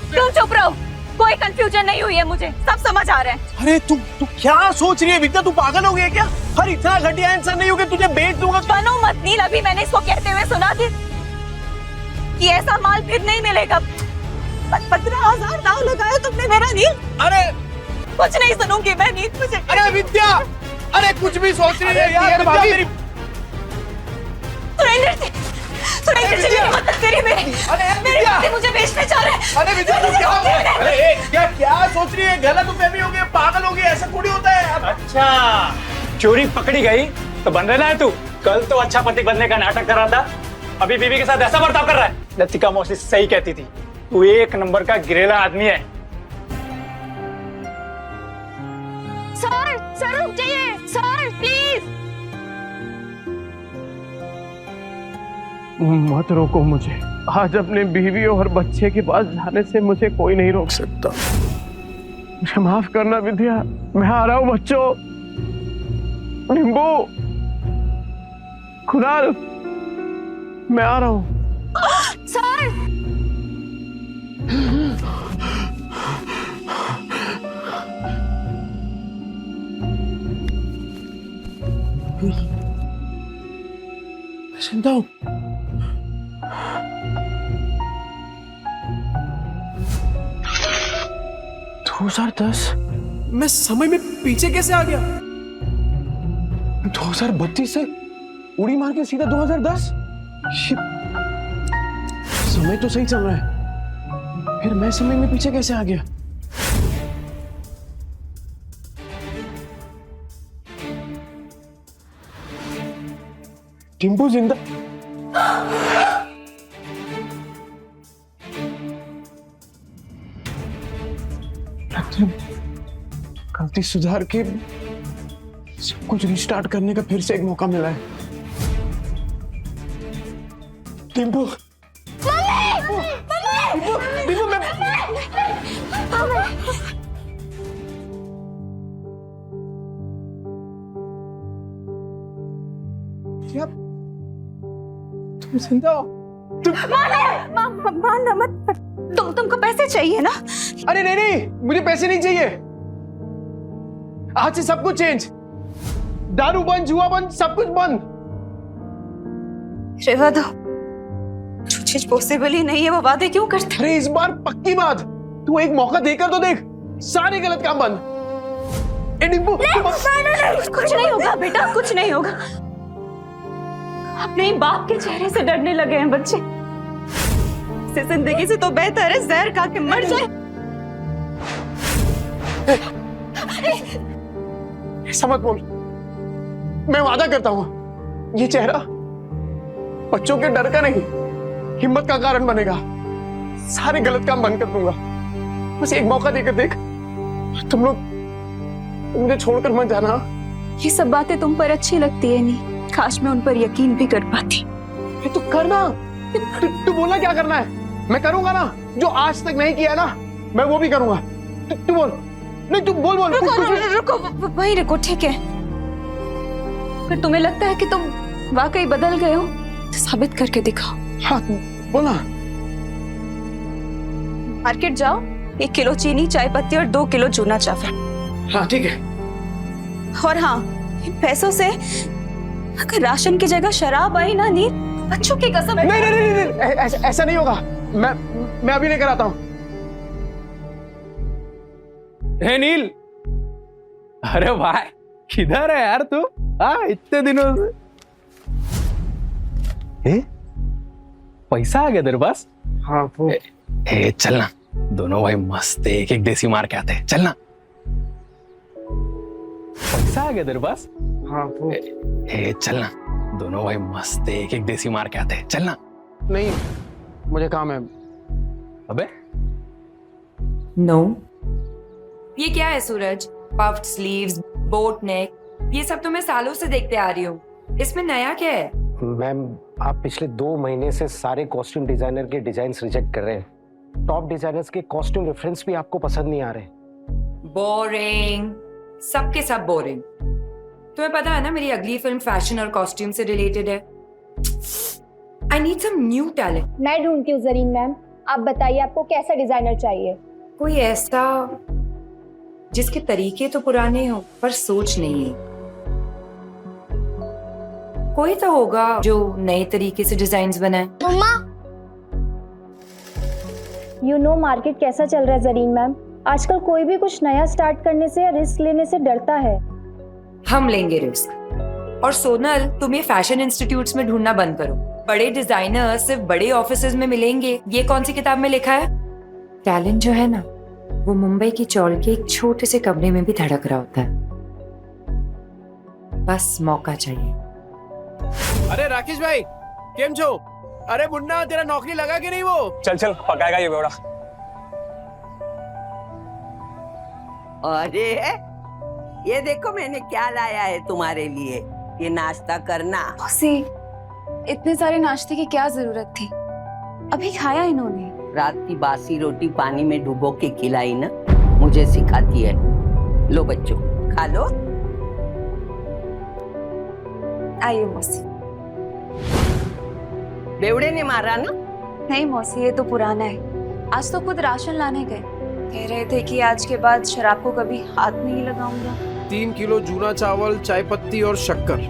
तुम चुप रहो, कोई कंफ्यूजन नहीं हुई है, मुझे सब समझ आ रहा है। अरे तू क्या सोच रही है विद्या? तू पागल हो गई है क्या? हर इतना घटिया इंसान नहीं हो कि तुझे बेच दूंगा। बनो मत नील, अभी मैंने इसको कहते हुए सुना थी कि ऐसा माल फिर नहीं मिलेगा। 15,000 दाव लगाया तुमने मेरा नील। अरे कुछ नहीं सुनूंगी मैं नील, मुझे। अरे विद्या, अरे कुछ भी सोच रही है यार विद्या मेरी। सुरेंद्र जी मेरी मदद करिए, मेरे पति मुझे बेचने जा रहे हैं। अरे विद्या तू क्या, अरे क्या सोच रही है? गलतफहमी हो गई, पागल हो गई, ऐसा थोड़ी होता है। अच्छा, चोरी पकड़ी गई तो बन रहना है तू। कल तो अच्छा पति बनने का नाटक कर रहा था, अभी बीवी के साथ ऐसा बर्ताव कर रहा है। लतिका मौसी सही कहती थी, तू एक नंबर का गिरेला आदमी है। सर रुक जाइए, सर प्लीज। मत रोको मुझे, आज अपने बीवी और बच्चे के पास जाने से मुझे कोई नहीं रोक सकता। मुझे माफ करना विद्या, मैं आ रहा हूँ बच्चों। निम्बू, कुणाल, मैं आ रहा हूँ। सर चिंता हूँ। मैं समय में पीछे कैसे आ गया? 2032 से उड़ी मार के सीधा 2010। समय तो सही चल रहा है, फिर मैं समय में पीछे कैसे आ गया? टिम्पू जिंदा? गलती सुधार के सब कुछ रिस्टार्ट करने का फिर से एक मौका मिला है। टिम्पू, क्या तुम जिंदा हो? मानना मत। तुमको पैसे चाहिए ना? अरे नहीं, मुझे पैसे नहीं चाहिए। आज से सब कुछ चेंज, दारू बंद, जुआ बंद, सब कुछ बंद। रेवा दो, जो चीज पॉसिबल ही नहीं है वो वादे क्यों करते? अरे इस बार पक्की बात, तू एक मौका देकर तो देख, सारे गलत काम बंद। डिम्पू, कुछ नहीं होगा बेटा, कुछ नहीं होगा। अपने ही बाप के चेहरे से डरने लगे हैं बच्चे। इस जिंदगी से तो बेहतर है जहर खा के मर जाए। ऐसा मत बोल, मैं वादा करता हूं ये चेहरा बच्चों के डर का नहीं, हिम्मत का कारण बनेगा। सारे गलत काम बंद कर दूंगा, बस एक मौका देकर देख। तुम लोग मुझे छोड़कर मत जाना। ये सब बातें तुम पर अच्छी लगती है नहीं, काश मैं उन पर यकीन भी कर पाती। तू करना, तू बोलना क्या करना है, मैं करूंगा ना। जो आज तक नहीं किया ना, मैं वो भी करूंगा। तू बोल, नहीं तू बोल। रुको, वहीं रुको, ठीक है। फिर तुम्हें लगता है कि तुम वाकई बदल गए हो तो साबित करके दिखाओ। हाँ बोला। मार्केट जाओ, 1 किलो चीनी, चाय पत्ती और 2 किलो चूना चावल। हाँ ठीक है। और हाँ, इन पैसों से अगर राशन की जगह शराब आई ना नील, बच्चों की कसम। नहीं, ऐसा नहीं होगा। मैं अभी लेकर आता हूँ। हे नील, अरे भाई किधर है यार तू? हाँ इतने दिनों से। पैसा आ गया तेरे पास? हाँ वो चलना, दोनों भाई मस्त एक एक देसी मार के आते हैं, चलना। पैसा आ गया तेरे पास? हाँ वो चलना, दोनों भाई मस्त एक एक देसी मार के आते हैं, चलना। नहीं, मुझे काम है। अबे नो। ये क्या है सूरज? पफ्ड स्लीव्स, बोट नेक, ये सब तो मैं सालों से देखते आ रही हूँ, इसमें नया क्या है? मैम, आप पिछले 2 महीने से सारे कॉस्ट्यूम डिजाइनर के डिजाइन्स रिजेक्ट कर रहे हैं। टॉप डिजाइनर्स के कॉस्ट्यूम रेफरेंस भी आपको पसंद नहीं आ रहे। बोरिंग, सबके सब बोरिंग। तुम्हें पता है ना मेरी अगली फिल्म फैशन और कॉस्ट्यूम से रिलेटेड है। I need some new talent. मैं ढूंढती हूँ जरीन मैम, आप बताइए आपको कैसा डिजाइनर चाहिए? कोई ऐसा जिसके तरीके तो पुराने हो पर सोच नहीं है। कोई तो होगा जो नए तरीके से डिजाइन्स बनाए। मम्मा, यू नो मार्केट कैसा चल रहा है जरीन मैम। आजकल कोई भी कुछ नया स्टार्ट करने से या रिस्क लेने से डरता है। हम लेंगे रिस्क। और सोनल, तुम ये फैशन इंस्टीट्यूट्स में ढूंढना बंद करो। बड़े डिजाइनर सिर्फ बड़े ऑफिसेज में मिलेंगे, ये कौन सी किताब में लिखा है? टैलेंट जो है ना, वो मुंबई की चौल के एक छोटे से कमरे में भी धड़क रहा होता है। बस मौका चाहिए। अरे राकेश भाई, केम छो? अरे मुन्ना, तेरा नौकरी लगा कि नहीं वो? चल चल, पकाएगा ये बेवड़ा। अरे ये देखो मैंने क्या लाया है तुम्हारे लिए, ये नाश्ता करना। मौसी, इतने सारे नाश्ते की क्या जरूरत थी? अभी खाया इन्होंने। रात की बासी रोटी पानी में डुबो के खिलाई ना, मुझे सिखाती है। लो बच्चों, खा लो। आइए मौसी। बेवड़े ने मारा ना? नहीं मौसी, ये तो पुराना है। आज तो खुद राशन लाने गए, कह रहे थे कि आज के बाद शराब को कभी हाथ नहीं लगाऊंगा। 3 किलो जूना चावल, चाय पत्ती और शक्कर,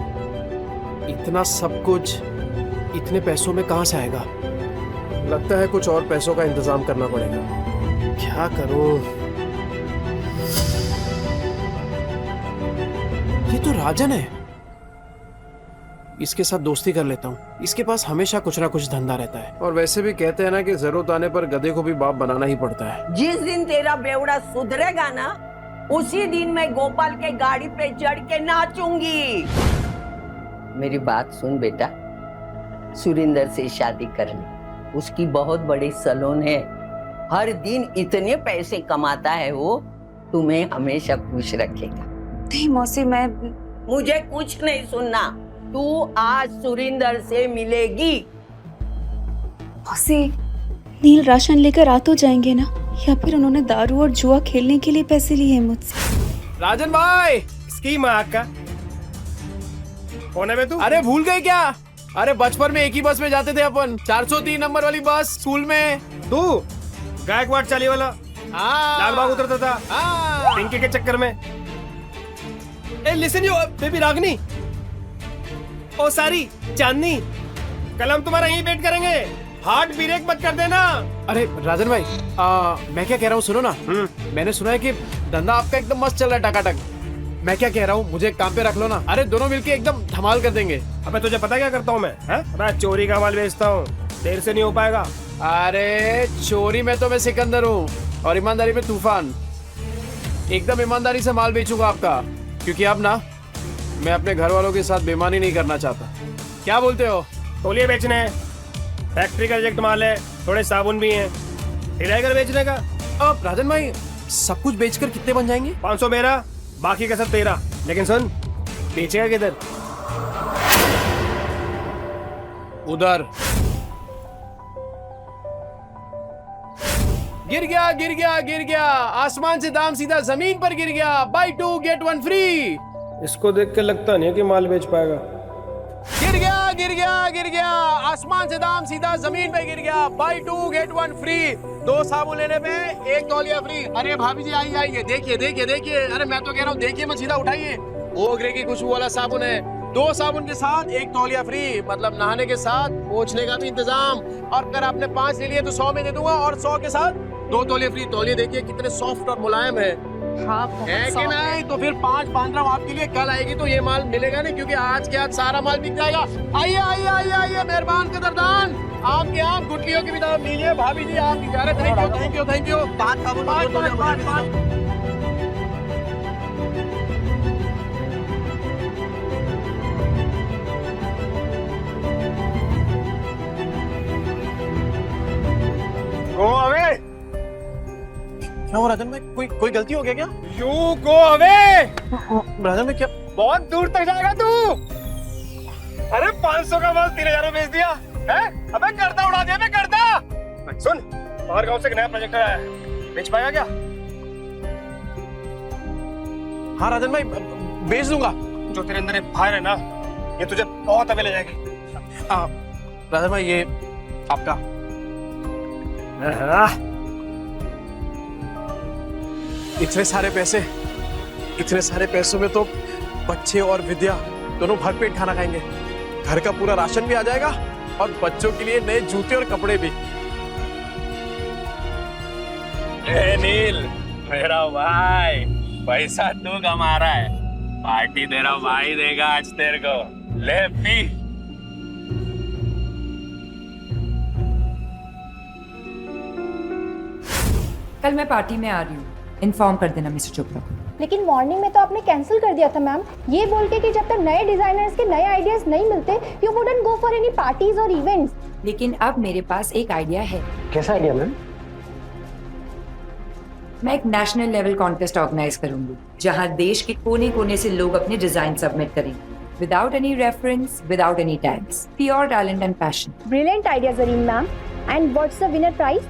इतना सब कुछ इतने पैसों में कहां से आएगा? लगता है कुछ और पैसों का इंतजाम करना पड़ेगा। क्या करूं? ये तो राजन है, इसके साथ दोस्ती कर लेता हूँ। इसके पास हमेशा कुछ ना कुछ धंधा रहता है, और वैसे भी कहते हैं ना कि जरूरत आने पर गधे को भी बाप बनाना ही पड़ता है। जिस दिन तेरा बेवड़ा सुधरेगा ना, उसी दिन मैं गोपाल के गाड़ी पे चढ़ के नाचूंगी। मेरी बात सुन बेटा, सुरिंदर से शादी कर ले। उसकी बहुत बड़ी सैलून है, हर दिन इतने पैसे कमाता है वो, तुम्हें हमेशा खुश रखेगा। नहीं मौसी, मैं मुझे कुछ नहीं सुनना, तू आज सुरिंदर से मिलेगी। मौसी, नील राशन लेकर आ तो जाएंगे ना, या फिर उन्होंने दारू और जुआ खेलने के लिए पैसे लिए हैं मुझसे? राजन भाई, इसकी माँ का कौन है बे तू? अरे भूल गए क्या? अरे बचपन में एक ही बस में जाते थे अपन, 403 नंबर वाली बस स्कूल में। तू गायकवाड़ चाली वाला लाल बाग उतरता था हाँ। पिंकी के चक्कर में। ए लिसन यू बेबी रागनी, ओ सारी चांदनी, कल हम तुम्हारा यहीं वेट करेंगे, हार्ट ब्रेक मत कर देना। अरे राजन भाई, मैं क्या कह रहा हूँ सुनो ना। मैंने सुना है कि धंधा आपका एकदम मस्त चल रहा है, टकाटक। मैं क्या कह रहा हूँ, मुझे एक काम पे रख लो ना। अरे दोनों मिलके एकदम धमाल कर देंगे। अबे तुझे पता क्या करता हूँ मैं? मैं चोरी का माल बेचता हूँ, देर से नहीं हो पाएगा। अरे चोरी में तो मैं सिकंदर हूँ, और ईमानदारी में तूफान। एकदम ईमानदारी से माल बेचूंगा आपका, क्योंकि अब ना मैं अपने घर वालों के साथ बेईमानी नहीं करना चाहता। क्या बोलते हो? तौलिए बेचने हैं, फैक्ट्री का रिजेक्ट माल है, थोड़े साबुन भी हैं, हिलाकर बेचने का। अब राजन भाई, सब कुछ बेचकर कितने बन जाएंगे? 500 मेरा, बाकी का सब तेरा। लेकिन सुन, बेचेगा किधर? उधर। गिर गया गिर गया गिर गया, आसमान से दाम सीधा जमीन पर गिर गया। Buy 2 get 1 free. इसको देख के लगता नहीं है कि माल बेच पाएगा। गिर गया गिर गया गिर गया, आसमान से दाम सीधा जमीन पे गिर गया। Buy 2 get 1 free. 2 साबुन लेने पे 1 तौलिया फ्री। अरे भाभी जी आइए आइए, देखिए देखिए देखिए। अरे मैं तो कह रहा हूँ देखिए मत, सीधा उठाइए। ओगरे की खुशबू वाला साबुन है, 2 साबुन के साथ 1 तौलिया फ्री, मतलब नहाने के साथ पोंछने का भी इंतजाम। और अगर आपने 5 ले लिए तो 100 में दे दूंगा, और 100 के साथ 2 तौलिया फ्री। तौलिया देखिए कितने सॉफ्ट और मुलायम है। हाँ, है कि नहीं? तो फिर 5 बांध रहा हूँ आपके लिए। कल आएगी तो ये माल मिलेगा नहीं, क्योंकि आज के आज सारा माल बिक जाएगा। आइए आइए आइए आइए, मेहरबान कदरदान, आपके आप गुटलियों की भी दाम लीजिए। भाभी जी आपकी इजाजत। Thank you thank you thank you. 5 साबुन, 5। Go away. क्या हो राजन भाई, कोई गलती हो गया क्या? You go away. राजन भाई क्या? बहुत दूर तक जाएगा तू। अरे 500 का माल 3000 में बेच दिया है? अबे गर्दा उड़ा दिया, मैं गर्दा। सुन, बाहर गांव से एक नया प्रोजेक्ट आया है, बेच पाएगा क्या? हाँ राजन भाई, बेच दूंगा। जो तेरे अंदर फायर है ना, ये तुझे बहुत अवे ले जाएगी। राजन भाई, ये आपका। इतने सारे पैसों में तो बच्चे और विद्या दोनों भरपेट खाना खाएंगे। घर का पूरा राशन भी आ जाएगा और बच्चों के लिए नए जूते और कपड़े भी। नील, मेरा भाई, पैसा तू कमा रहा है, पार्टी तेरा भाई देगा आज तेरे को। ले पी। कल मैं पार्टी में आ रही हूँ, इन्फॉर्म कर देना मिस्टर चोपड़ा को। लेकिन मॉर्निंग में तो आपने कैंसिल कर दिया था मैम, ये बोल के कि जब तक नए डिजाइनर्स के नए आइडियाज नहीं मिलते you wouldn't go for any parties और इवेंट्स। लेकिन अब मेरे पास एक आइडिया है। कैसा आइडिया मैम? मैं एक नेशनल लेवल कॉन्टेस्ट ऑर्गेनाइज करूंगी जहां देश के कोने कोने से लोग अपने डिजाइन सबमिट करेंगे, without any reference, without any tags, pure talent and passion. Brilliant idea Zarine ma'am. And what's the winner prize?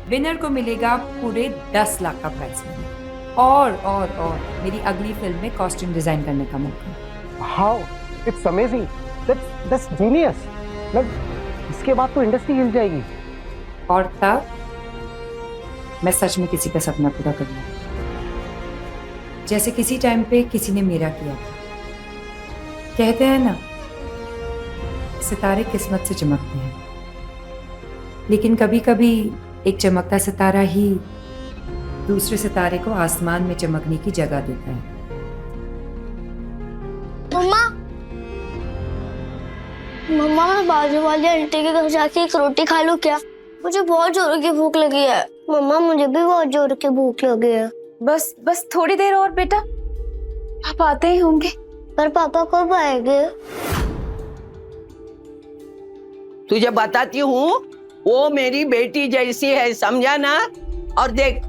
Winner को मिलेगा पूरे 10 लाख का प्राइज और मेरी अगली फिल्म में कॉस्ट्यूम डिजाइन करने का मौका। How, it's amazing, that's genius. मतलब इसके बाद तो इंडस्ट्री हिल जाएगी। और तब मैं सच में किसी का सपना पूरा करूंगा, जैसे किसी टाइम पे किसी ने मेरा किया था। कहते हैं ना, सितारे किस्मत से चमकते हैं, लेकिन कभी कभी एक चमकता सितारा ही दूसरे सितारे को आसमान में चमकने की जगह देता है। मम्मा मैं बाजू वाली आंटी के घर जाके एक रोटी खा लूं क्या? मुझे बहुत जोर की भूख लगी है। मम्मा मुझे भी बहुत जोर की भूख लगी है। बस थोड़ी देर और बेटा, पापा आते ही होंगे। पर पापा कब आएंगे? तुझे बताती हूँ, वो मेरी बेटी जैसी है, समझा ना? और देख,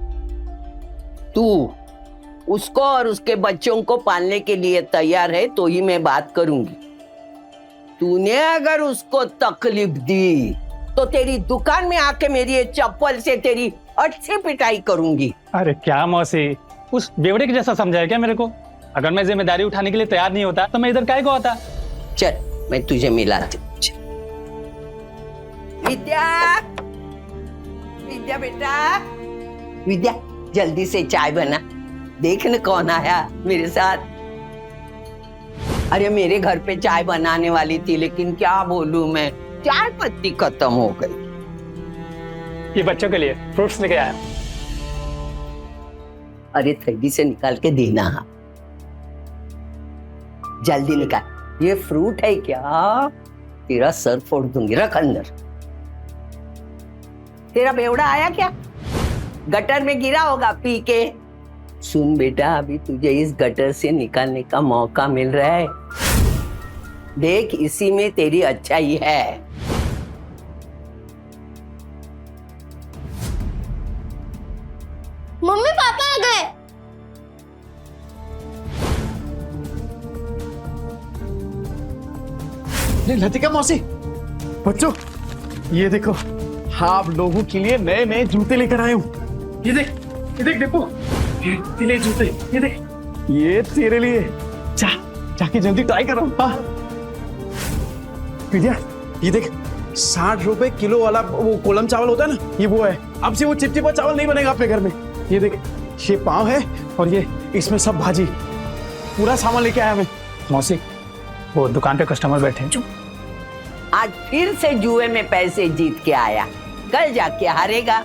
तू उसको और उसके बच्चों को पालने के लिए तैयार है तो ही मैं बात करूंगी। तूने अगर उसको तकलीफ दी तो तेरी दुकान में आके मेरी ये चप्पल से तेरी अच्छी पिटाई करूंगी। अरे क्या मौसी, उस बेवड़े के जैसा समझा है क्या मेरे को? अगर मैं जिम्मेदारी उठाने के लिए तैयार नहीं होता तो मैं इधर काहे को आता? चल मैं तुझे मिलाती हूँ। विद्या, विद्या बेटा, विद्या जल्दी से चाय बना। देख न कौन आया मेरे साथ। अरे मेरे घर पे चाय बनाने वाली थी, लेकिन क्या बोलूं मैं, चाय पत्ती खत्म हो गई। ये बच्चों के लिए फ्रूट्स लेके आया। अरे थैली से निकाल के देना, जल्दी निकाल। ये फ्रूट है क्या? तेरा सर फोड़ दूंगी, रख अंदर। तेरा बेवड़ा आया क्या? गटर में गिरा होगा पी के। सुन बेटा, अभी तुझे इस गटर से निकालने का मौका मिल रहा है। देख, इसी में तेरी अच्छाई है। मम्मी पापा आ गए। लतिका मौसी, बच्चों ये देखो, आप लोगों के लिए नए नए जूते लेकर आए हूँ। ये देख डिप्पू, ये ले जूते, ये देख, ये तेरे लिए। जाके जल्दी ट्राई करो। हाँ विद्या, ये देख, 60 रुपए किलो वाला वो कोलम चावल होता है ना, ये वो है। अब से वो चिपचिपा चावल नहीं बनेगा अपने घर में। ये देख, ये पाव है और ये इसमें सब भाजी, पूरा सामान लेके आया मैं। मौसी, वो दुकान पे कस्टमर बैठे हैं। आज फिर से जुए में पैसे जीत के आया, कल जाके हारेगा,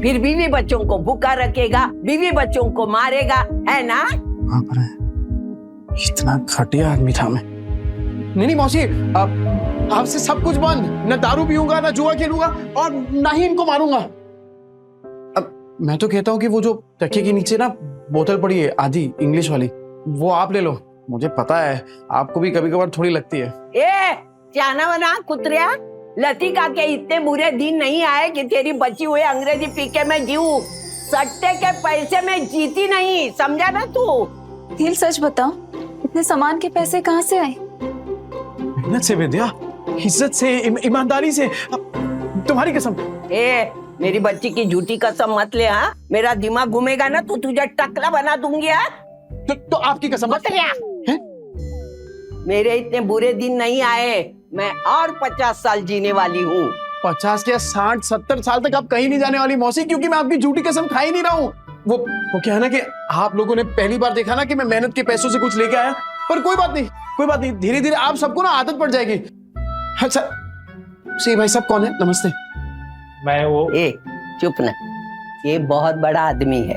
फिर बीवी बच्चों को भूखा रखेगा, बीवी बच्चों को मारेगा, है ना? हाँ, पर इतना घटिया आदमी था मैं। नहीं मौसी, आपसे सब कुछ बंद। न दारू पीऊंगा, न जुआ खेलूंगा और ना ही इनको मारूंगा। अब मैं तो कहता हूँ कि वो जो तकिए के नीचे ना बोतल पड़ी है आधी इंग्लिश वाली, वो आप ले लो। मुझे पता है आपको भी कभी कभार थोड़ी लगती है। ए जाना वना कुतरिया, लतिका के इतने बुरे दिन नहीं आए कि तेरी बची हुई अंग्रेजी पी के मैं जीऊं। सट्टे के पैसे में जीती नहीं, समझा ना तू? नील सच बताओ, इतने सामान के पैसे कहाँ से आए? मेहनत से विद्या, इज्जत से, ईमानदारी से। तुम्हारी कसम। ए मेरी बच्ची की झूठी कसम मत ले। हाँ, मेरा दिमाग घूमेगा ना तो तुझे टकला बना दूंगी। तो आपकी कसम। मेरे इतने बुरे दिन नहीं आए, मैं और 50 साल जीने वाली हूँ। 50 या 60 70 साल तक आप कहीं नहीं जाने वाली मौसी, क्योंकि मैं आपकी झूठी कसम खा ही नहीं रहा हूँ। वो क्या है ना कि आप लोगों ने पहली बार देखा ना कि मैं मेहनत के पैसों से कुछ लेके आया, पर कोई बात नहीं, धीरे धीरे आप सबको ना आदत पड़ जाएगी। अच्छा सी भाई साहब कौन है? नमस्ते। मैं वो चुप ना, ये बहुत बड़ा आदमी है,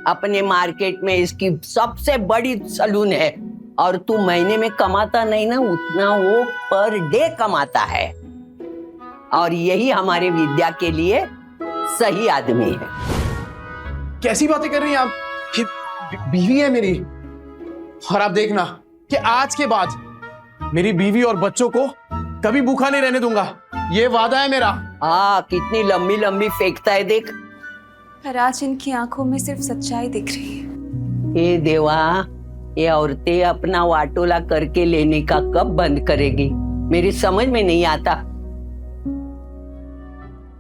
अपने मार्केट में इसकी सबसे बड़ी सलून है, और तू महीने में कमाता नहीं ना उतना वो पर डे कमाता है, और यही हमारे विद्या के लिए सही आदमी है। कैसी बातें कर रही हैं आप? ये बीवी है मेरी, और आप देखना कि आज के बाद मेरी बीवी और बच्चों को कभी भूखा नहीं रहने दूंगा, ये वादा है मेरा। कितनी लंबी लंबी फेंकता है देख। पर आज इनकी आंखों में सिर्फ सच्चाई दिख रही है। हे देवा, ये औरतें अपना वाटोला करके लेने का कब बंद करेगी, मेरी समझ में नहीं आता।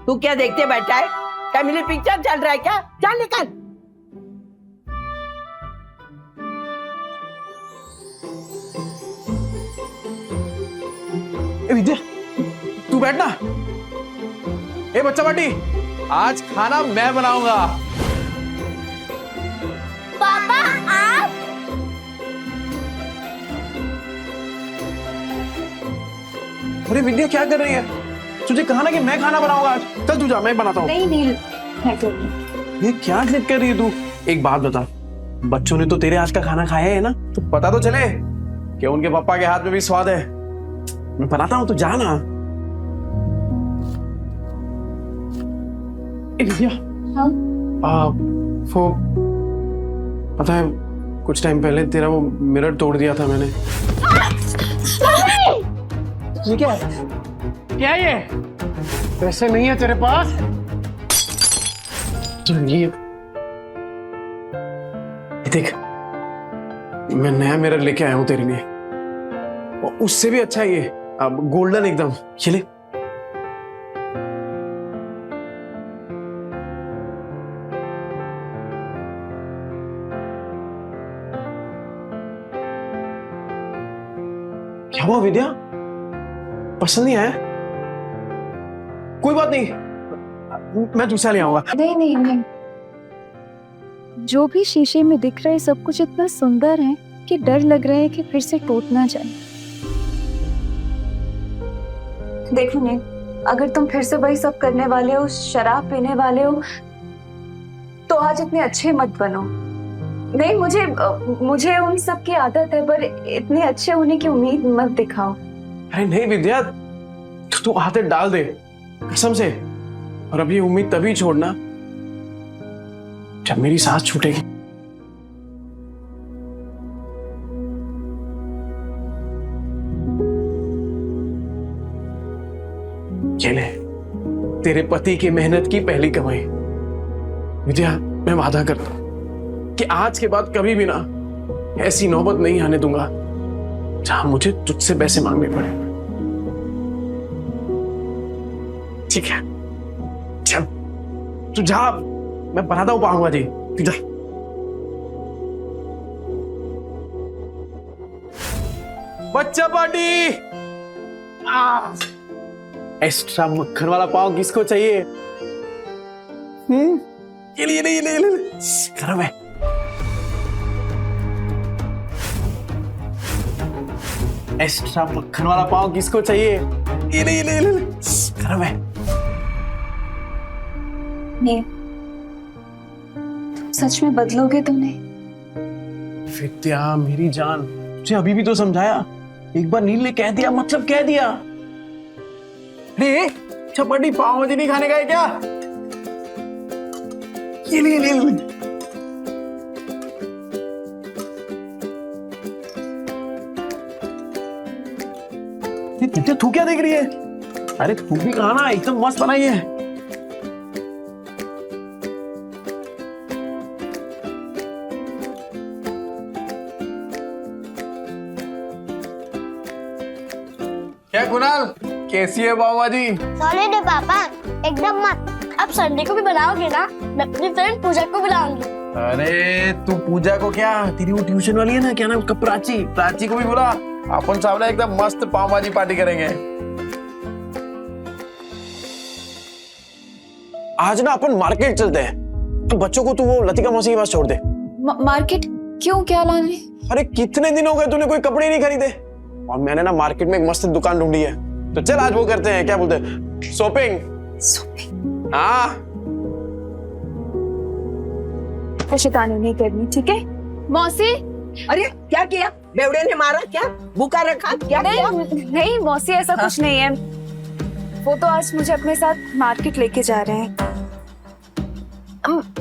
तू क्या देखते बैठा है? फैमिली पिक्चर चल रहा है क्या? चल निकल। विद्या तू बैठना। ए बच्चा पार्टी, आज खाना मैं बनाऊंगा। पापा आप? अरे विद्या क्या कर रही है? तुझे कहा ना कि मैं खाना बनाऊंगा आज। चल तू जा, मैं बनाता हूँ। नहीं नील, मैं करूँगी। ये क्या जिद कर रही है तू? एक बात बता, बच्चों ने तो तेरे आज का खाना खाया है ना, तो पता तो चले कि उनके पापा के हाथ में भी स्वाद है। मैं बनाता हूँ, तो जा ना। विद्या, हाँ? वो पता है कुछ टाइम पहले तेरा वो मिरर तोड़ दिया था मैंने। ये क्या है? क्या है ये? पैसे नहीं है तेरे पास? तो ये देख, मैं नया मिरर लेके आया हूं तेरे लिए, और उससे भी अच्छा है ये, अब गोल्डन एकदम। ये ले। क्या हुआ विद्या? पसंद नहीं आया? कोई बात नहीं, मैं दूसरा ले आऊंगा। नहीं नहीं नहीं, जो भी शीशे में दिख रहा है सब कुछ इतना सुंदर है कि डर लग रहा है कि फिर से टूट ना जाए। देखो नहीं, अगर तुम फिर से वही सब करने वाले हो, शराब पीने वाले हो, तो आज इतने अच्छे मत बनो। नहीं, मुझे उन सब की आदत है, पर इतने अच्छे होने की उम्मीद मत दिखाओ। अरे नहीं विद्या, तू आदत डाल दे कसम से, और अब ये उम्मीद तभी छोड़ना जब मेरी सांस छूटेगी। ये ले, तेरे पति की मेहनत की पहली कमाई। विद्या, मैं वादा करता हूं कि आज के बाद कभी भी ना ऐसी नौबत नहीं आने दूंगा जहां मुझे तुझसे पैसे मांगने पड़े। ठीक है, चल तू जा, मैं बनाता हूं पाऊंगा जी। तू जा। बच्चा पार्टी, एक्स्ट्रा मक्खन वाला पाव किसको चाहिए? ये ले गरम है। एक्स्ट्रा मक्खन वाला पाव किसको चाहिए? ये ले गरम है। नहीं, सच में बदलोगे तो नहीं? विद्या मेरी जान, तुझे अभी भी तो समझाया, एक बार नील ने कह दिया मतलब कह दिया। अरे चपाटी पाव भाजी नहीं खाने का है क्या? ये ले। तू क्या देख रही है? अरे तू भी खाना, एकदम मस्त बनाई है। क्या कुणाल, कैसी है पाव भाजी? सॉलिड है पापा, एकदम मस्त। अब संडे को भी बनाओगे ना? मैं अपनी फ्रेंड पूजा को बुलाऊंगी। अरे तू पूजा को क्या, तेरी वो ट्यूशन वाली है ना, क्या नाम उसका, प्राची को भी बुला। अपन सामने एकदम मस्त पाव भाजी पार्टी करेंगे। आज ना अपन मार्केट चलते हैं। तो बच्चों को तू वो लतिका मौसी के पास छोड़ दे। मार्केट क्यों, क्या लाने? अरे कितने दिन हो गए तूने कोई कपड़े नहीं खरीदे, और मैंने ना मार्केट में एक मस्त दुकान ढूंढी है। तो चल आज वो करते हैं, क्या बोलते हैं, शॉपिंग। हाँ शैतानी नहीं करनी, ठीक है? मौसी, अरे क्या किया? बेवड़े ने मारा क्या? भूखा रखा क्या? नहीं मौसी, ऐसा कुछ नहीं है। वो तो आज मुझे अपने साथ मार्केट लेके जा रहे हैं।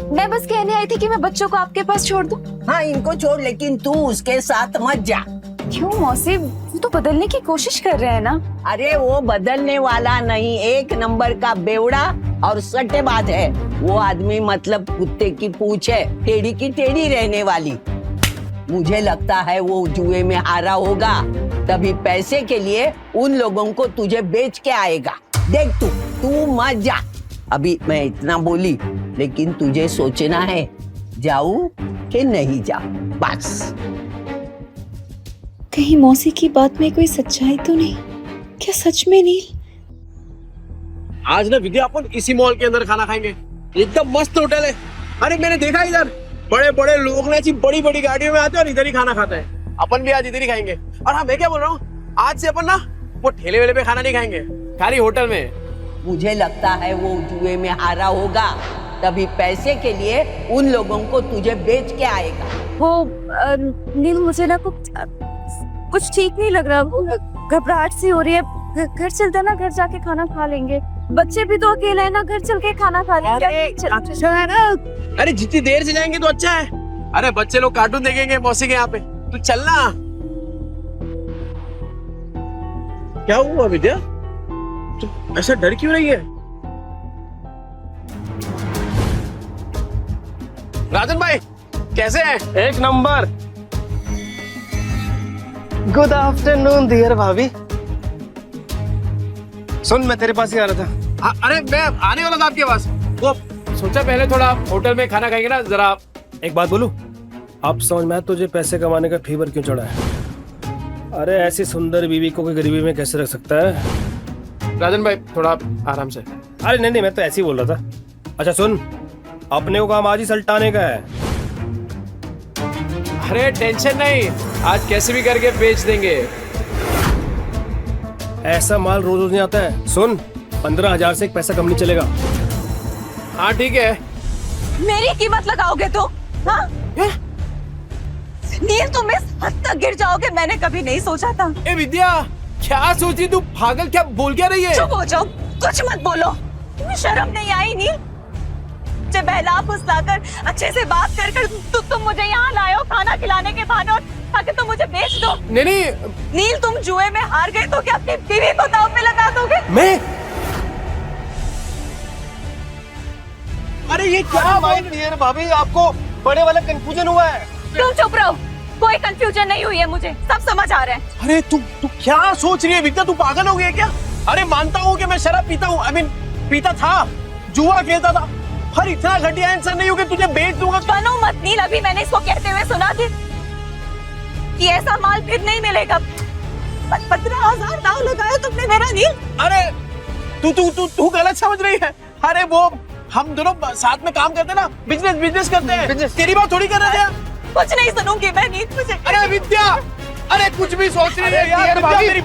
मैं बस कहने आई थी कि मैं बच्चों को आपके पास छोड़ दूं। हाँ इनको छोड़, लेकिन तू उसके साथ मत जा। क्यों मौसी, वो तो बदलने की कोशिश कर रहे हैं ना। अरे वो बदलने वाला नहीं, एक नंबर का बेवड़ा और सट्टेबाज है वो आदमी। मतलब कुत्ते की पूंछ है, टेढ़ी की टेढ़ी रहने वाली। मुझे लगता है वो जुए में हारा होगा, तभी पैसे के लिए उन लोगों को तुझे बेच के आएगा। देख तू मत जा। अभी मैं इतना बोली, लेकिन तुझे सोचना है जाऊं कि नहीं जाऊं, बस। कहीं मौसी की बात में कोई सच्चाई तो नहीं? क्या सच में नील? आज ना विद्या अपन इसी मॉल के अंदर खाना खाएंगे, एकदम मस्त होटल है। अरे मैंने देखा इधर बड़े बड़े लोग ना बड़ी बड़ी गाड़ियों में आते हैं और इधर ही खाना खाते हैं। अपन भी आज इधर ही खाएंगे। और हाँ मैं क्या बोल रहा हूँ, आज से अपन ना वो ठेले वेले पे खाना नहीं खाएंगे, खाली होटल में। मुझे लगता है वो जुए में हारा होगा, तभी पैसे के लिए उन लोगों को तुझे बेच के आएगा। वो नील, मुझे ना कुछ ठीक नहीं लग रहा, घबराहट सी हो रही है। घर चलते ना, घर जाके खाना खा लेंगे। बच्चे भी तो अकेले हैं ना, घर चल के खाना खा लेंगे। अच्छा है ना। अरे जितनी देर से जाएंगे तो अच्छा है। अरे बच्चे लोग कार्टून देखेंगे मौसी के यहाँ पे, तू चलना। क्या हुआ विद्या, तू ऐसा डर क्यों रही है? राजन भाई कैसे हैं? एक नंबर। गुड आफ्टरनून डियर भाभी। सुन, मैं तेरे पास ही आ रहा था। अरे मैं आने वाला था आपके पास। वो सोचा पहले थोड़ा होटल में खाना खाएंगे ना जरा। एक बात बोलूं, अब समझ में आया तुझे पैसे कमाने का फीवर क्यों चढ़ा है। अरे ऐसी सुंदर बीवी को कोई गरीबी में कैसे रख सकता है? राजन भाई थोड़ा आराम से। अरे नहीं, मैं तो ऐसे ही बोल रहा था। अच्छा सुन, अपने को काम आज ही सल्टाने का है। अरे टेंशन नहीं, आज कैसे भी करके बेच देंगे। ऐसा माल रोज रोज नहीं आता है। सुन, 15,000 से एक पैसा कम नहीं चलेगा। हाँ ठीक है। मेरी कीमत लगाओगे तो? हाँ? नील तुम इस हद तक गिर जाओगे मैंने कभी नहीं सोचा था। ए विद्या, क्या सोची तू? पागल, क्या बोल क्या रही है? चुप हो जाओ, कुछ मत बोलो। तुम्हें शर्म नहीं आई नील? जब बहला फुसलाकर अच्छे से बात कर तुम मुझे यहाँ लाए हो खाना खिलाने के बहाने, और ताकि तुम मुझे बेच दो। नहीं नील, तुम जुए में हार गए तो क्या अपनी बीवी को दांव पे लगा दोगे? मैं? अरे ये क्या डियर भाभी, आपको बड़े वाला कंफ्यूजन हुआ है। तुम चुप रहो, कोई कंफ्यूजन नहीं हुई है, मुझे सब समझ आ रहा है। अरे तू क्या सोच रही है विद्या, तू पागल हो गई है क्या? अरे मानता हूँ कि मैं शराब पीता हूँ, पीता था, जुआ खेलता था, पर इतना घटिया इंसान नहीं हो कि तुझे बेच दूंगा। बनो मत नील, अभी मैंने इसको कहते हुए सुना थी कि ऐसा माल फिर नहीं मिलेगा। 15,000 दाव लगाया तुमने मेरा नील। अरे तू गलत समझ रही है। अरे वो हम दोनों साथ में काम करते ना, बिजनेस करते हैं। तेरी बात थोड़ी कर रहे थे। कुछ नहीं सुनूंगी मैं नील, मुझे। अरे विद्या, अरे कुछ भी सोच रही है यार विद्या मेरी।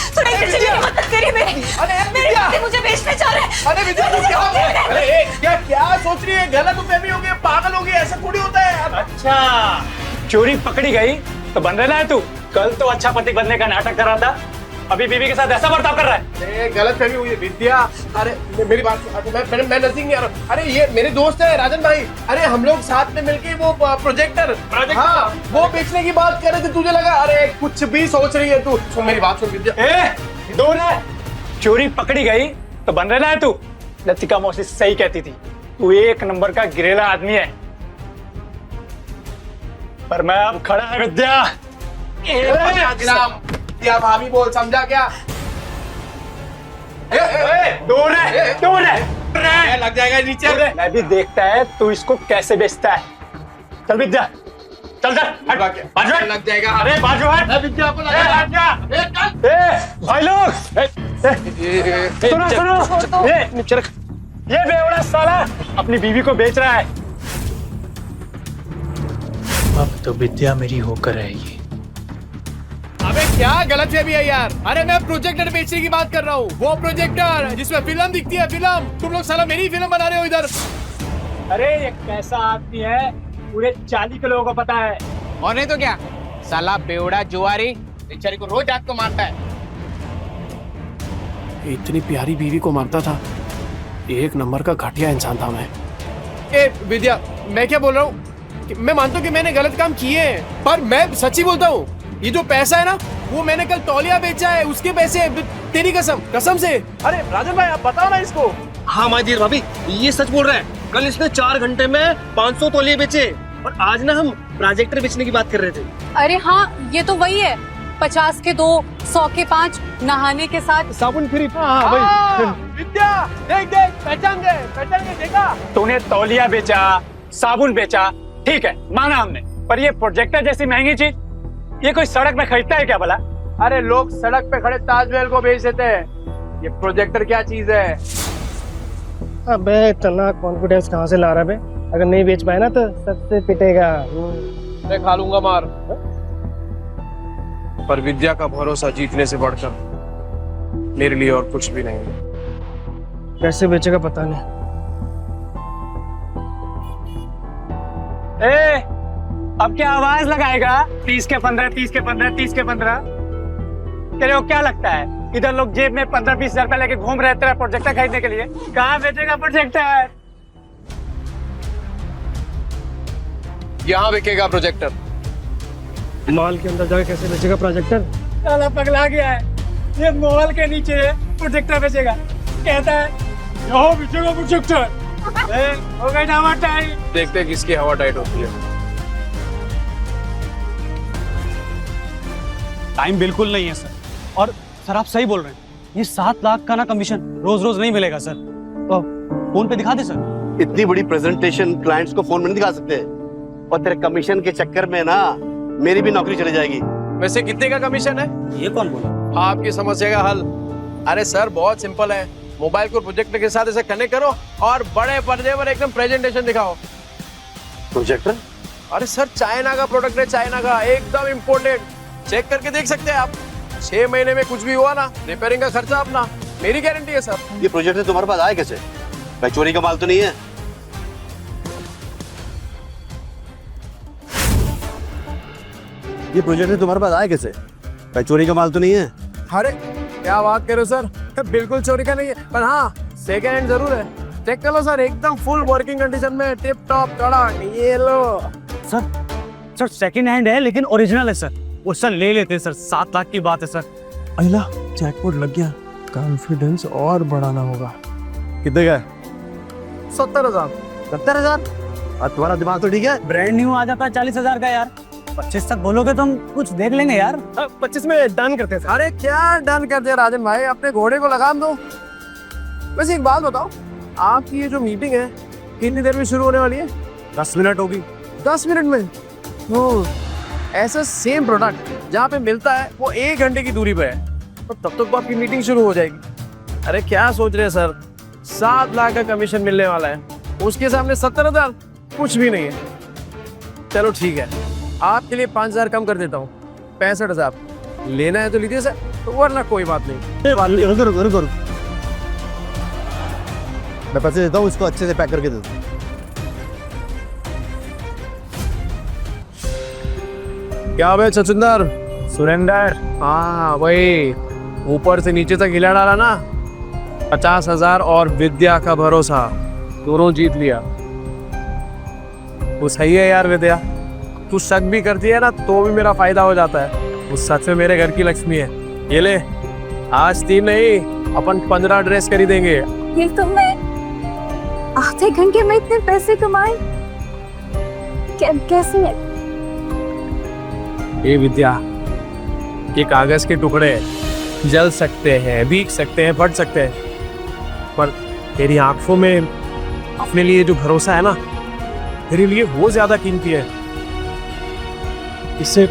सुरेंद्र जी मेरी मदद करिए, मेरे पति मुझे बेचने जा रहे हैं। अरे विद्या तू क्या सोच रही है? गलत फहमी हो गई, पागल हो गई, ऐसा थोड़ी होता है। अच्छा, चोरी पकड़ी गई तो बन रहना है तू। कल तो अच्छा पति बनने का नाटक कर रहा था, अभी बीवी के साथ ऐसा बर्ताव कर रहा है। गलत फहमी हुई है विद्या। अरे मेरी बात, मैं नजदीक नहीं आ रहा। अरे ये मेरे दोस्त है राजन भाई। अरे हम लोग साथ में मिलके वो प्रोजेक्टर, हाँ वो बेचने की बात कर रहे थे। तुझे लगा अरे कुछ भी सोच रही है तू। सुन मेरी बात सुन विद्या। दूर है, चोरी पकड़ी गई तो बन रहना है तू। लतिका मौसी सही कहती थी, तू एक नंबर का गिरेला आदमी है। पर मैं अब खड़ा है विद्या। क्या भाभी बोल, समझा क्या? दूर है, लग जाएगा नीचे। मैं भी देखता है तू इसको कैसे बेचता है। चल विद्या, चल लग जाएगा। अरे बाजू हट। विद्या को लगा। भाई लोग सुनो सुनो, ये बेवड़ा साला अपनी बीवी को बेच रहा है। अब तो विद्या मेरी होकर रहेगी। अबे क्या गलत है भी है यार। अरे मैं प्रोजेक्टर बेचने की बात कर रहा हूँ, वो प्रोजेक्टर जिसमें फिल्म दिखती है फिल्म। तुम लोग साला मेरी फिल्म बना रहे हो इधर। अरे ये कैसा आदमी है, पूरे 40 के लोगों को पता है। और नहीं तो क्या, साला बेवड़ा जुआरी बेचारी को रोज रात को मारता है। इतनी प्यारी बीवी को मारता था, एक नंबर का घटिया इंसान था मैं। ए विद्या, मैं क्या बोल रहा हूँ, मैं मानता हूँ कि मैंने गलत काम किए हैं, पर मैं सच्ची बोलता हूँ, ये जो पैसा है ना, वो मैंने कल तौलिया बेचा है, उसके पैसे। तेरी कसम, कसम से। अरे राजन भाई, आप बताओ ना इसको। हाँ माजीर भाभी, ये सच बोल रहा है। कल इसने 4 घंटे में 500 तौलिए बेचे, और आज ना हम प्रोजेक्टर बेचने की बात कर रहे थे। अरे हाँ, ये तो वही है। 50 के 2, 100 के 5, नहाने के साथ साबुन फ्री। हाँ, विद्या देख देख, पहचान गए देखा। तूने तौलिया बेचा, साबुन बेचा, ठीक है माना हमने, पर ये प्रोजेक्टर जैसी महंगी चीज ये कोई सड़क में खरीदता है क्या भला? अरे लोग सड़क पे खड़े ताजमहल को बेच देते हैं, ये प्रोजेक्टर क्या चीज है? अबे इतना कॉन्फिडेंस कहाँ से ला रहा है बे? अगर नहीं बेच पाए ना तो सबसे पिटेगा। मैं खा लूंगा मार, पर विद्या का भरोसा जीतने से बढ़कर मेरे लिए और कुछ भी नहीं है। कैसे बेचेगा पता नहीं। ए, अब क्या आवाज लगाएगा? 30 के 15, 30 के 15, 30 के 15। तेरे को क्या लगता है इधर लोग जेब में 15-20 हजार रुपया लेके घूम रहे तेरा प्रोजेक्टर खरीदने के लिए? कहाँ बेचेगा प्रोजेक्टर? यहाँ बिकेगा प्रोजेक्टर। मॉल के अंदर जाके कैसे बेचेगा प्रोजेक्टर? साला पगला गया है, ये मॉल के नीचे प्रोजेक्टर बेचेगा, कहता है यहाँ बेचेगा प्रोजेक्टर। हो गई ना हवा टाइट। देखते हैं किसकी हवा टाइट होती है। टाइम बिल्कुल नहीं है सर, और सर आप सही बोल रहे हैं, ये 7 लाख का ना कमीशन रोज रोज नहीं मिलेगा सर। तो फोन पे दिखा दे सर। इतनी बड़ी प्रेजेंटेशन क्लाइंट्स को फोन में नहीं दिखा सकते, और तेरे कमीशन के चक्कर में ना मेरी भी नौकरी चली जाएगी। वैसे कितने का कमीशन है? ये कौन बोला? आपकी समस्या का हल। अरे सर बहुत सिंपल है, मोबाइल को प्रोजेक्टर के साथ ऐसे कनेक्ट करो और बड़े पर्दे पर एकदम प्रेजेंटेशन दिखाओ। प्रोजेक्टर? अरे सर चाइना का प्रोडक्ट है, चाइना का, एकदम इम्पोर्टेड। चेक करके देख सकते हैं आप। 6 महीने में कुछ भी हुआ ना, रिपेयरिंग का खर्चा अपना, मेरी गारंटी है सर। ये प्रोजेक्टर तुम्हारे पास आया कैसे? भाई चोरी का माल तो नहीं है? ये प्रोजेक्टर तुम्हारे पास आया कैसे? भाई चोरी का माल तो नहीं है? अरे क्या बात कर रहे हो सर, बिल्कुल चोरी का नहीं है, पर हाँ सेकेंड हैंड जरूर है। चेक कर लो सर, एकदम फुल वर्किंग कंडीशन में, टिप टॉप कड़क। ये लो सर सेकंड हैंड है लेकिन ओरिजिनल है सर। वो सर ले लेते हैं सर, 7 लाख की बात है सर। अहिला जैकपॉट लग गया, कॉन्फिडेंस और बढ़ाना होगा। कितने का? 70,000। 70,000? और तुम्हारा दिमाग तो ठीक है? ब्रांड न्यू आ जाता है 40,000 का यार। 25 तक बोलोगे तो हम कुछ देख लेंगे यार। 25 में डन करते हैं। अरे क्या डन करते हैं राजन भाई, अपने घोड़े को लगाम दो। वैसे एक बात बताओ, आपकी ये जो मीटिंग है कितनी देर में शुरू होने वाली है? 10 मिनट होगी। 10 मिनट में? ऐसा सेम प्रोडक्ट जहाँ पे मिलता है वो 1 घंटे की दूरी पे है, तो तब तक तो आपकी मीटिंग शुरू हो जाएगी। अरे क्या सोच रहे हैं सर, 7 लाख का कमीशन मिलने वाला है, उसके सामने 70,000 कुछ भी नहीं है। चलो ठीक है, आपके लिए 5,000 कम कर देता हूँ, 65,000। लेना है तो लीजिए सर, तो वरना कोई बात नहीं। रुको, मैं पैसे देता हूँ, इसको अच्छे से पैक करके दे दो। क्या भाई छछुंदर? सुरेंदर? हाँ वही, ऊपर से नीचे तक हिला डाला ना। 50,000 और विद्या का भरोसा, दोनों जीत लिया। वो सही है यार विद्या, तू शक भी करती है ना तो भी मेरा फायदा हो जाता है। वो सच में मेरे घर की लक्ष्मी है। ये ले, आज 3 नहीं अपन 15 ड्रेस खरीदेंगे। ये तुमने आधे घंटे में इतने पैसे कमाए? कैसे? ये विद्या, ये कागज के टुकड़े जल सकते हैं, भीग सकते हैं, फट सकते हैं, पर तेरी आंखों में अपने लिए जो भरोसा है ना, तेरे लिए वो ज्यादा कीमती है। इसे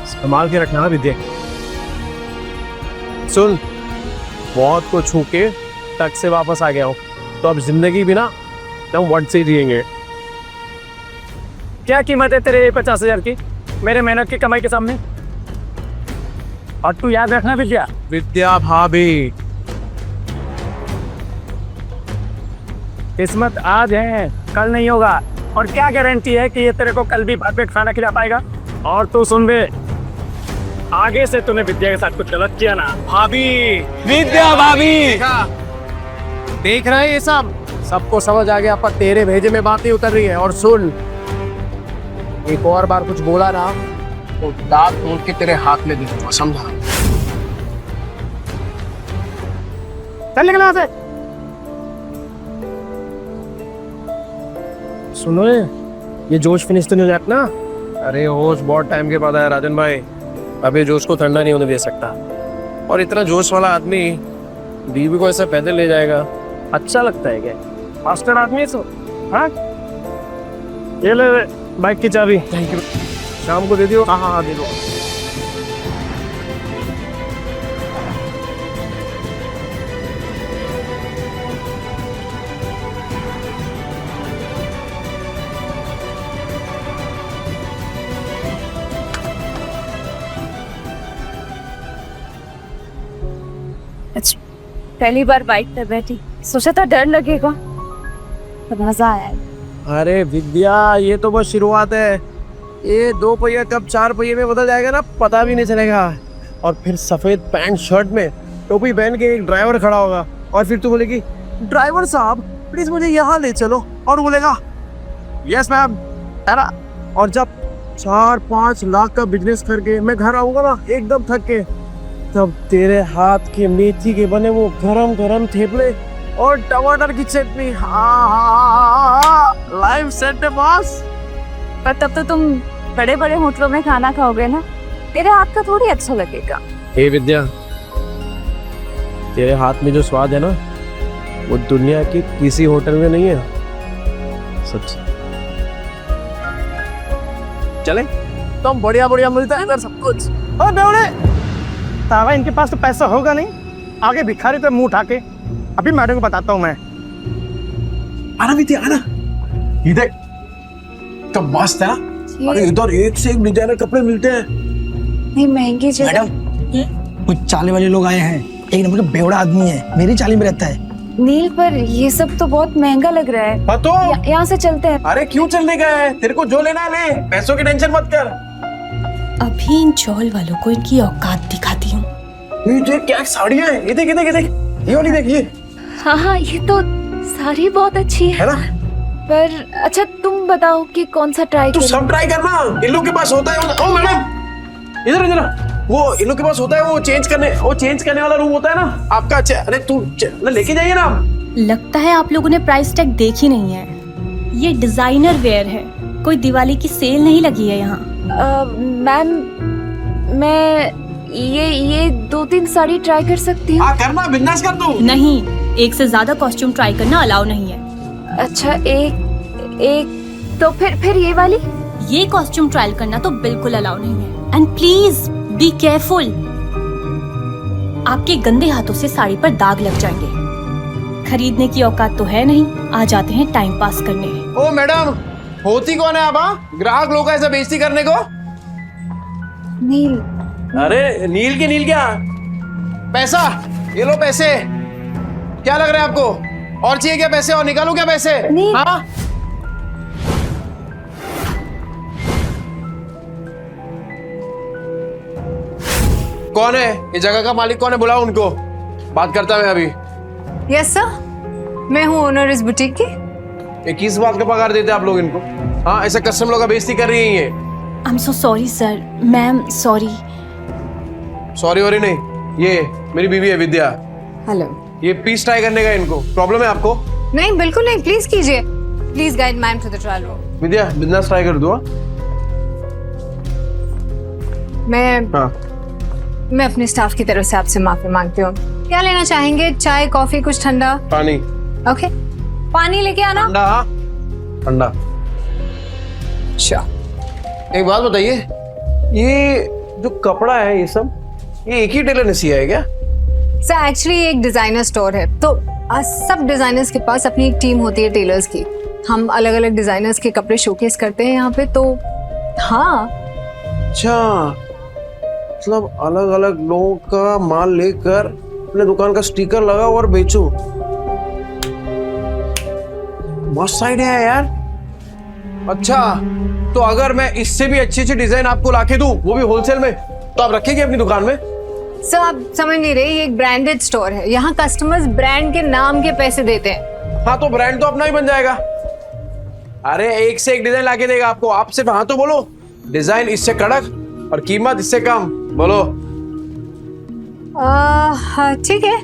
संभाल के रखना विद्या। सुन, बहुत को छू के टक से वापस आ गया हूँ, तो अब जिंदगी भी ना हम वर्ड से ही जिएंगे। क्या कीमत है तेरे 50,000 की मेरे मेहनत की कमाई के सामने? और तू याद रखना विद्या, विद्या भाभी, किस्मत आज है कल नहीं होगा, और क्या गारंटी है कि ये तेरे को कल भी परफेक्ट खाना खिला पाएगा? और तू सुन बे, आगे से तूने विद्या के साथ कुछ गलत किया ना, भाभी, विद्या भाभी, देख रहे हैं ये सब, सबको समझ आ गया पर तेरे भेजे में बात नहीं उतर रही है। और सुन, एक और बार कुछ बोला ना तो दांत तोड़ के तेरे हाथ में दे दूंगा, समझा? चल निकल वहां से। सुनो, ये जोश फिनिश तो नहीं हो जाता ना? अरे होश बहुत टाइम के बाद आया राजन भाई, अभी जोश को ठंडा नहीं होने दे सकता। और इतना जोश वाला आदमी बीवी को ऐसे पैदल ले जाएगा, अच्छा लगता है क्या? मास्टर आदमी है सो, हाँ? ये ले बाइक की चाबी। Thank you. शाम को दे दियो। हाँ हाँ दे दो। पहली बार बाइक पे बैठी, सोचा था डर लगेगा, पर मजा आया। अरे विद्या, ये तो बस शुरुआत है। ये 2 पहिया कब 4 पहिए में बदल जाएगा ना, पता भी नहीं चलेगा। और फिर सफेद पैंट शर्ट में टोपी पहन के एक ड्राइवर खड़ा होगा, और फिर तू बोलेगी ड्राइवर साहब प्लीज मुझे यहाँ ले चलो, और बोलेगा यस मैम। और जब 4-5 लाख का बिजनेस करके मैं घर आऊंगा ना एकदम थक के, तब तेरे हाथ के मेथी के बने वो गरम गरम थेपले और टमाटर की चटनी, लाइव सेट है बॉस। पर तब तो तुम बड़े बड़े होटलों में खाना खाओगे ना, तेरे हाथ का थोड़ी अच्छा लगेगा। हे विद्या, तेरे हाथ में जो स्वाद है ना, वो दुनिया के किसी होटल में नहीं है, सच। चले तो हम बढ़िया बढ़िया मिलता है इधर सब कुछ। ओ बेवड़े, तावा इनके पास तो पैसा होगा नहीं, आगे भिखारी तो मुंह उठा के। अभी मैडम को बताता हूँ मैं। आना विद्या आना, ये देख तो मस्त है। अरे इधर एक से एक डिजाइनर कपड़े मिलते हैं। नहीं महंगी जगह। मैडम, कुछ चाले वाले लोग आए हैं, एक नंबर का बेवड़ा आदमी है, मेरी चाली में रहता है। नील, पर ये सब तो बहुत महंगा लग रहा है। तो यहाँ से चलते हैं। अरे क्यों चलने का है, तेरे को जो लेना है ले, पैसों की टेंशन मत कर। अभी इन चौल वालों को इनकी औकात दिखाती हूँ। ये देख क्या साड़ियाँ हैं, ये देख ये देख ये देख, ये वाली देख, ये। हाँ हाँ, ये तो साड़ी बहुत अच्छी है ना? पर अच्छा तुम बताओ कि कौन सा ट्राई तू सब ट्राई करना, इन लोग के पास होता है। ओ मैडम, इधर इधर, वो इन लोग के पास होता है, वो चेंज करने वाला रूम होता है ना आपका। अरे तू लेके जाइए ना। लगता है आप लोगों ने प्राइस टैग देखी नहीं है। ये डिजाइनर वेयर है, कोई दिवाली की सेल नहीं लगी है यहाँ। मैम, मैं ये 2-3 साड़ी ट्राई कर सकती हूँ? हाँ करना, बिंदास कर तू। नहीं, एक से ज्यादा कॉस्ट्यूम ट्राई करना अलाउ नहीं है। अच्छा एक तो फिर ये वाली? ये कॉस्ट्यूम ट्रायल करना तो बिल्कुल अलाउ नहीं है। एंड प्लीज बी केयरफुल, आपके गंदे हाथों से साड़ी पर दाग लग जाएंगे। खरीदने की औकात तो है नहीं, आ जाते हैं टाइम पास करने। ओ मैडम, होती कौन है आप? ग्राहक लोग ऐसा बेइज्जती करने को? नील। अरे नील की नील क्या? पैसा, ये लो पैसे। क्या लग रहा है आपको? और चाहिए क्या पैसे? और निकालू क्या पैसे? हाँ? कौन है ये जगह का मालिक? कौन है? बुलाओ उनको, बात करता मैं अभी। यस सर, मैं हूँ ओनर इस बुटीक की। ये किस बात का पगार देते आप लोग इनको? हाँ, ऐसा कस्टमर लोग का बेइज्जती कर रही है ये। I am so sorry sir. Ma'am sorry. Sorry worry नहीं, ये मेरी बीवी है विद्या। हेलो। ये पीस ट्राई करने का इनको प्रॉब्लम है आपको? नहीं बिल्कुल नहीं, प्लीज कीजिए। Please guide ma'am to the trial room. Vidya business try कर दो। मैं अपने स्टाफ की तरफ से आपसे माफी मांगती हूँ। क्या लेना चाहेंगे? चाय, कॉफी, कुछ ठंडा? पानी। ओके, पानी लेके आना। ठंडा। ठंडा। एक बात बताइए, ये जो कपड़ा है ये सब, ये एक ही टेलर ने सिया है क्या? सर एक्चुअली एक डिजाइनर स्टोर है, तो सब डिजाइनर्स के पास अपनी एक टीम होती है टेलर्स की। हम अलग अलग डिजाइनर्स के कपड़े शोकेस करते हैं यहाँ पे। तो हाँ। अच्छा, मतलब अलग अलग लोगों का माल लेकर अपने दुकान का स्टिकर लगाओ और बेचो। मस्त आइडिया है यार। अच्छा, तो अगर मैं इससे भी अच्छी अच्छी डिजाइन आपको लाके दूं, वो भी होलसेल में, तो आप रखेंगे अपनी दुकान में? सर आप समझ नहीं रहे, ये एक ब्रांडेड स्टोर है। यहाँ कस्टमर्स ब्रांड के नाम के पैसे देते हैं। हाँ, तो ब्रांड तो अपना ही बन जाएगा। अरे एक से एक डिजाइन लाके देगा आपको। आप सिर्फ हाँ तो बोलो, डिजाइन इससे कड़क और कीमत इससे कम, बोलो। ठीक है।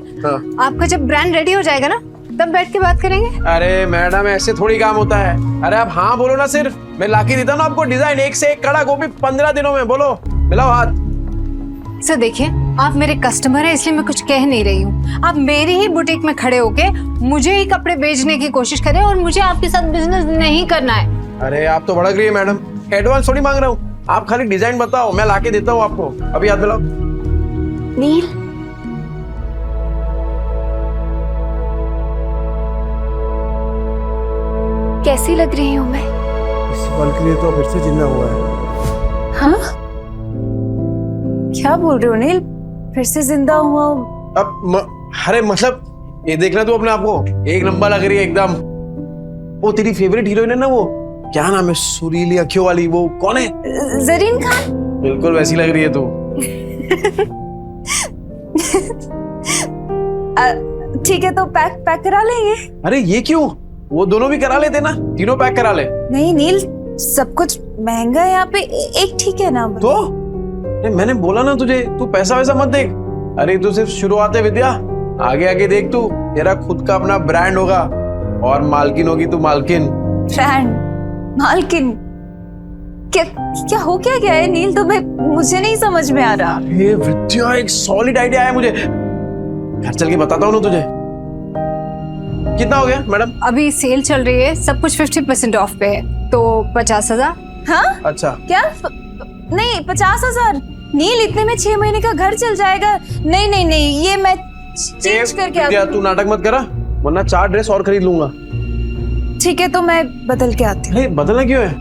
आपका जब ब्रांड रेडी हो जाएगा ना, तब बैठ के बात करेंगे। अरे मैडम, ऐसे थोड़ी काम होता है। अरे आप हाँ बोलो ना, सिर्फ मैं लाके देता हूँ आपको डिजाइन एक से एक कड़क, वो भी 15 दिनों में। बोलो, मिलाओ हाथ। सर देखिए, आप मेरे कस्टमर हैं, इसलिए मैं कुछ कह नहीं रही हूँ। आप मेरी ही बुटीक में खड़े होके मुझे ही कपड़े बेचने की कोशिश करें और मुझे आपके साथ बिजनेस नहीं करना है। अरे आप तो भड़क रही है मैडम, एडवांस थोड़ी मांग रहा हूँ। आप खाली डिजाइन बताओ, मैं लाके देता हूँ आपको। अभी हाथ मिलाओ। नील, कैसी लग रही हूँ मैं? इस पल के लिए तो फिर से जिंदा हुआ है। हाँ? क्या बोल रहे हो नील? फिर से जिंदा हुआ हूँ? अरे मतलब ये देखना तू अपने आप को, एक नंबर लग रही है एकदम। वो तेरी फेवरेट हीरोइन है ना, वो क्या नाम है, सुरीली अखियों वाली, वो कौन है? जरीन खान। बिल्कुल वैसी लग रही है तू। ठीक है, तो पैक करा लेंगे। अरे ये क्यों, वो दोनों भी करा लेते ना, तीनों पैक करा ले। नहीं नील, सब कुछ महंगा है यहाँ पे, एक ठीक है ना? तो मैंने बोला ना तुझे, तू पैसा वैसा मत देख। अरे तू सिर्फ शुरुआत है विद्या, आगे आगे देख तू, तेरा खुद का अपना ब्रांड होगा और मालकिन होगी तू, मालकिन। ब्रांड? मालकिन? क्या हो क्या गया है नील? तो मुझे नहीं समझ में आ रहा। ये विद्या, एक सॉलिड आइडिया है मुझे, घर चल के बताता हूँ ना तुझे। कितना हो गया मैडम? अभी सेल चल रही है, सब कुछ 50% ऑफ पे है, तो 50,000। हाँ? अच्छा। क्या? नहीं, 50,000 नील, इतने में 6 महीने का घर चल जाएगा। नहीं, ये मैं चेंज करके विद्या, तू नाटक मत करा, वरना 4 ड्रेस और खरीद लूंगा। ठीक है, तो मैं बदल के आती हूँ। बदलना क्यों है,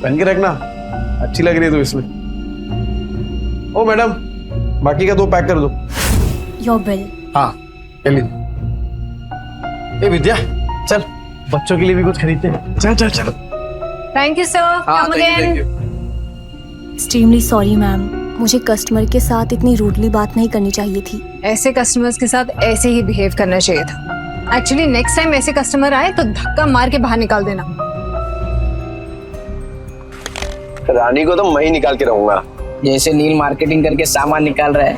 पहन के रखना, अच्छी लग रही है तू इसमें। ओ मैडम, बाकी का 2 पैक कर दो। Your bill. हाँ, ए विद्या, चल बच्चों के लिए भी कुछ खरीदते हैं। चल। Thank you sir, come again. Extremely sorry ma'am, मुझे कस्टमर के साथ इतनी रूडली बात नहीं करनी चाहिए थी। ऐसे कस्टमर्स के साथ ऐसे ही बिहेव करना चाहिए था। एक्चुअली नेक्स्ट टाइम ऐसे कस्टमर आए तो धक्का मार के बाहर निकाल देना। रानी को तो मैं ही निकाल के रहूंगा। जैसे नील मार्केटिंग करके सामान निकाल रहा है।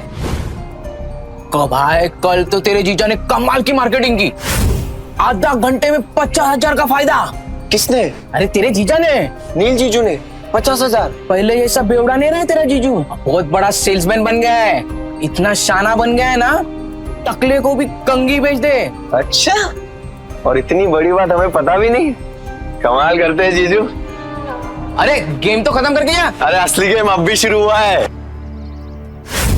भाई कल तो तेरे जीजा ने कमाल की मार्केटिंग की, आधा घंटे में 50,000 का फायदा। किसने? अरे तेरे जीजा ने, नील जीजू ने 50,000। पहले ये सब बेवड़ा नहीं रहा तेरा जीजू, बहुत बड़ा सेल्समैन बन गया है, इतना शाना बन गया है ना, टकले को भी कंगी बेच दे। अच्छा, और इतनी बड़ी बात हमें पता भी नहीं, कमाल करते हैं जीजू। अरे गेम तो खत्म करके जा। अरे असली गेम अब भी शुरू हुआ है।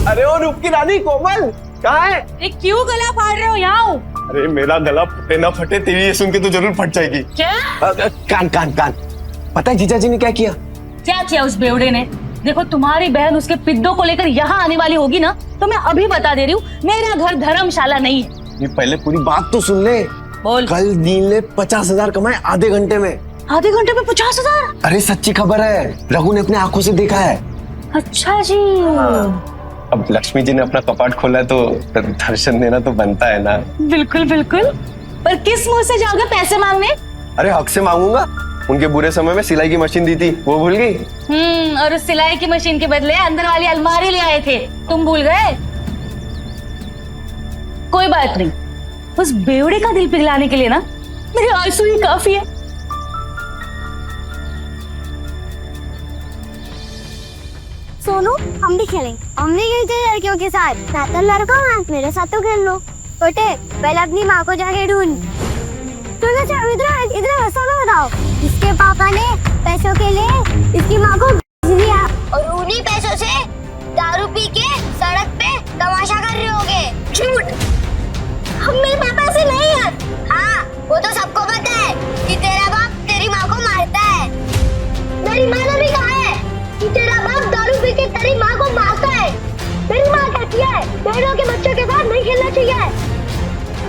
अरे ओ रूप की रानी कोमल कहाँ है? क्यों गला फाड़ रहे हो? यहाँ अरे मेरा गला फटे ना फटे, तेरी ये सुन के तो जरूर फट जाएगी। क्या? कान। पता है जीजा जी ने क्या किया? क्या किया उस बेवड़े ने? देखो, तुम्हारी बहन उसके पिद्दों को लेकर यहाँ आने वाली होगी ना, तो मैं अभी बता दे रही हूँ, मेरा घर धर्मशाला नहीं है। ये पहले पूरी बात तो सुन ले। बोल। कल नील ने 50,000 कमाए आधे घंटे में। आधे घंटे में 50,000? अरे सच्ची खबर है, रघु ने अपने आंखों से देखा है। अच्छा जी। अब लक्ष्मी जी ने अपना कपाट खोला है, तो दर्शन देना तो बनता है ना। बिल्कुल। पर किस मुंह से जाओगे पैसे मांगने? अरे हक से मांगूंगा, उनके बुरे समय में सिलाई की मशीन दी थी, वो भूल गई? और उस सिलाई की मशीन के बदले अंदर वाली अलमारी ले आए थे, तुम भूल गए? कोई बात नहीं, उस बेवड़े का दिल पिघलाने के लिए ना मेरे आंसू ही काफी है। सोनू, हम भी खेलेंगे। हम नहीं खेलते लड़कियों के साथ। मैं तो लड़का हूँ, मेरे साथ तो खेल लो। छोटे, पहले अपनी माँ को जाके ढूंढ। इधर सोनू बताओ, इसके पापा ने पैसों के लिए इसकी माँ को दिया और उन्हीं पैसों से दारू पी के सड़क पे तमाशा कर रहे होगे। झूठ, हम मेरे पापा से नहीं है। हाँ, वो तो सबको पता है कि तेरा बाप तेरी माँ को मारता है। मेरी माँ ने भी कहा है कि तेरा बाप दारू पी के तेरी माँ को मारता है। मेरी माँ कहती है भेड़ों के बच्चों के साथ नहीं खेलना चाहिए।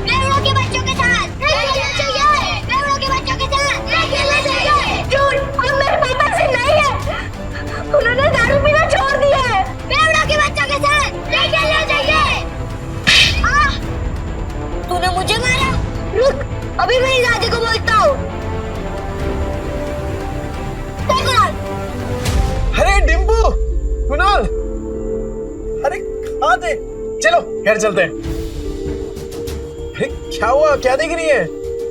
भेड़ों के बच्चों के साथ नहीं खेलना चाहिए। भेड़ों के बच्चों के साथ नहीं खेलना चाहिए। झूठ, हम मेरे पापा से नहीं है। उन्होंने दारू पीना छोड़ दिया है। भेड़ों के बच्चों के साथ नहीं खेलना चाहिए। तूने मुझे मारा? रुक, अभी मेरी दादी को बोलता हूँ। अरे डिम्पू, कुणाल, अरे कहाँ थे? चलो घर चलते हैं। अरे क्या हुआ, क्या देख रही है?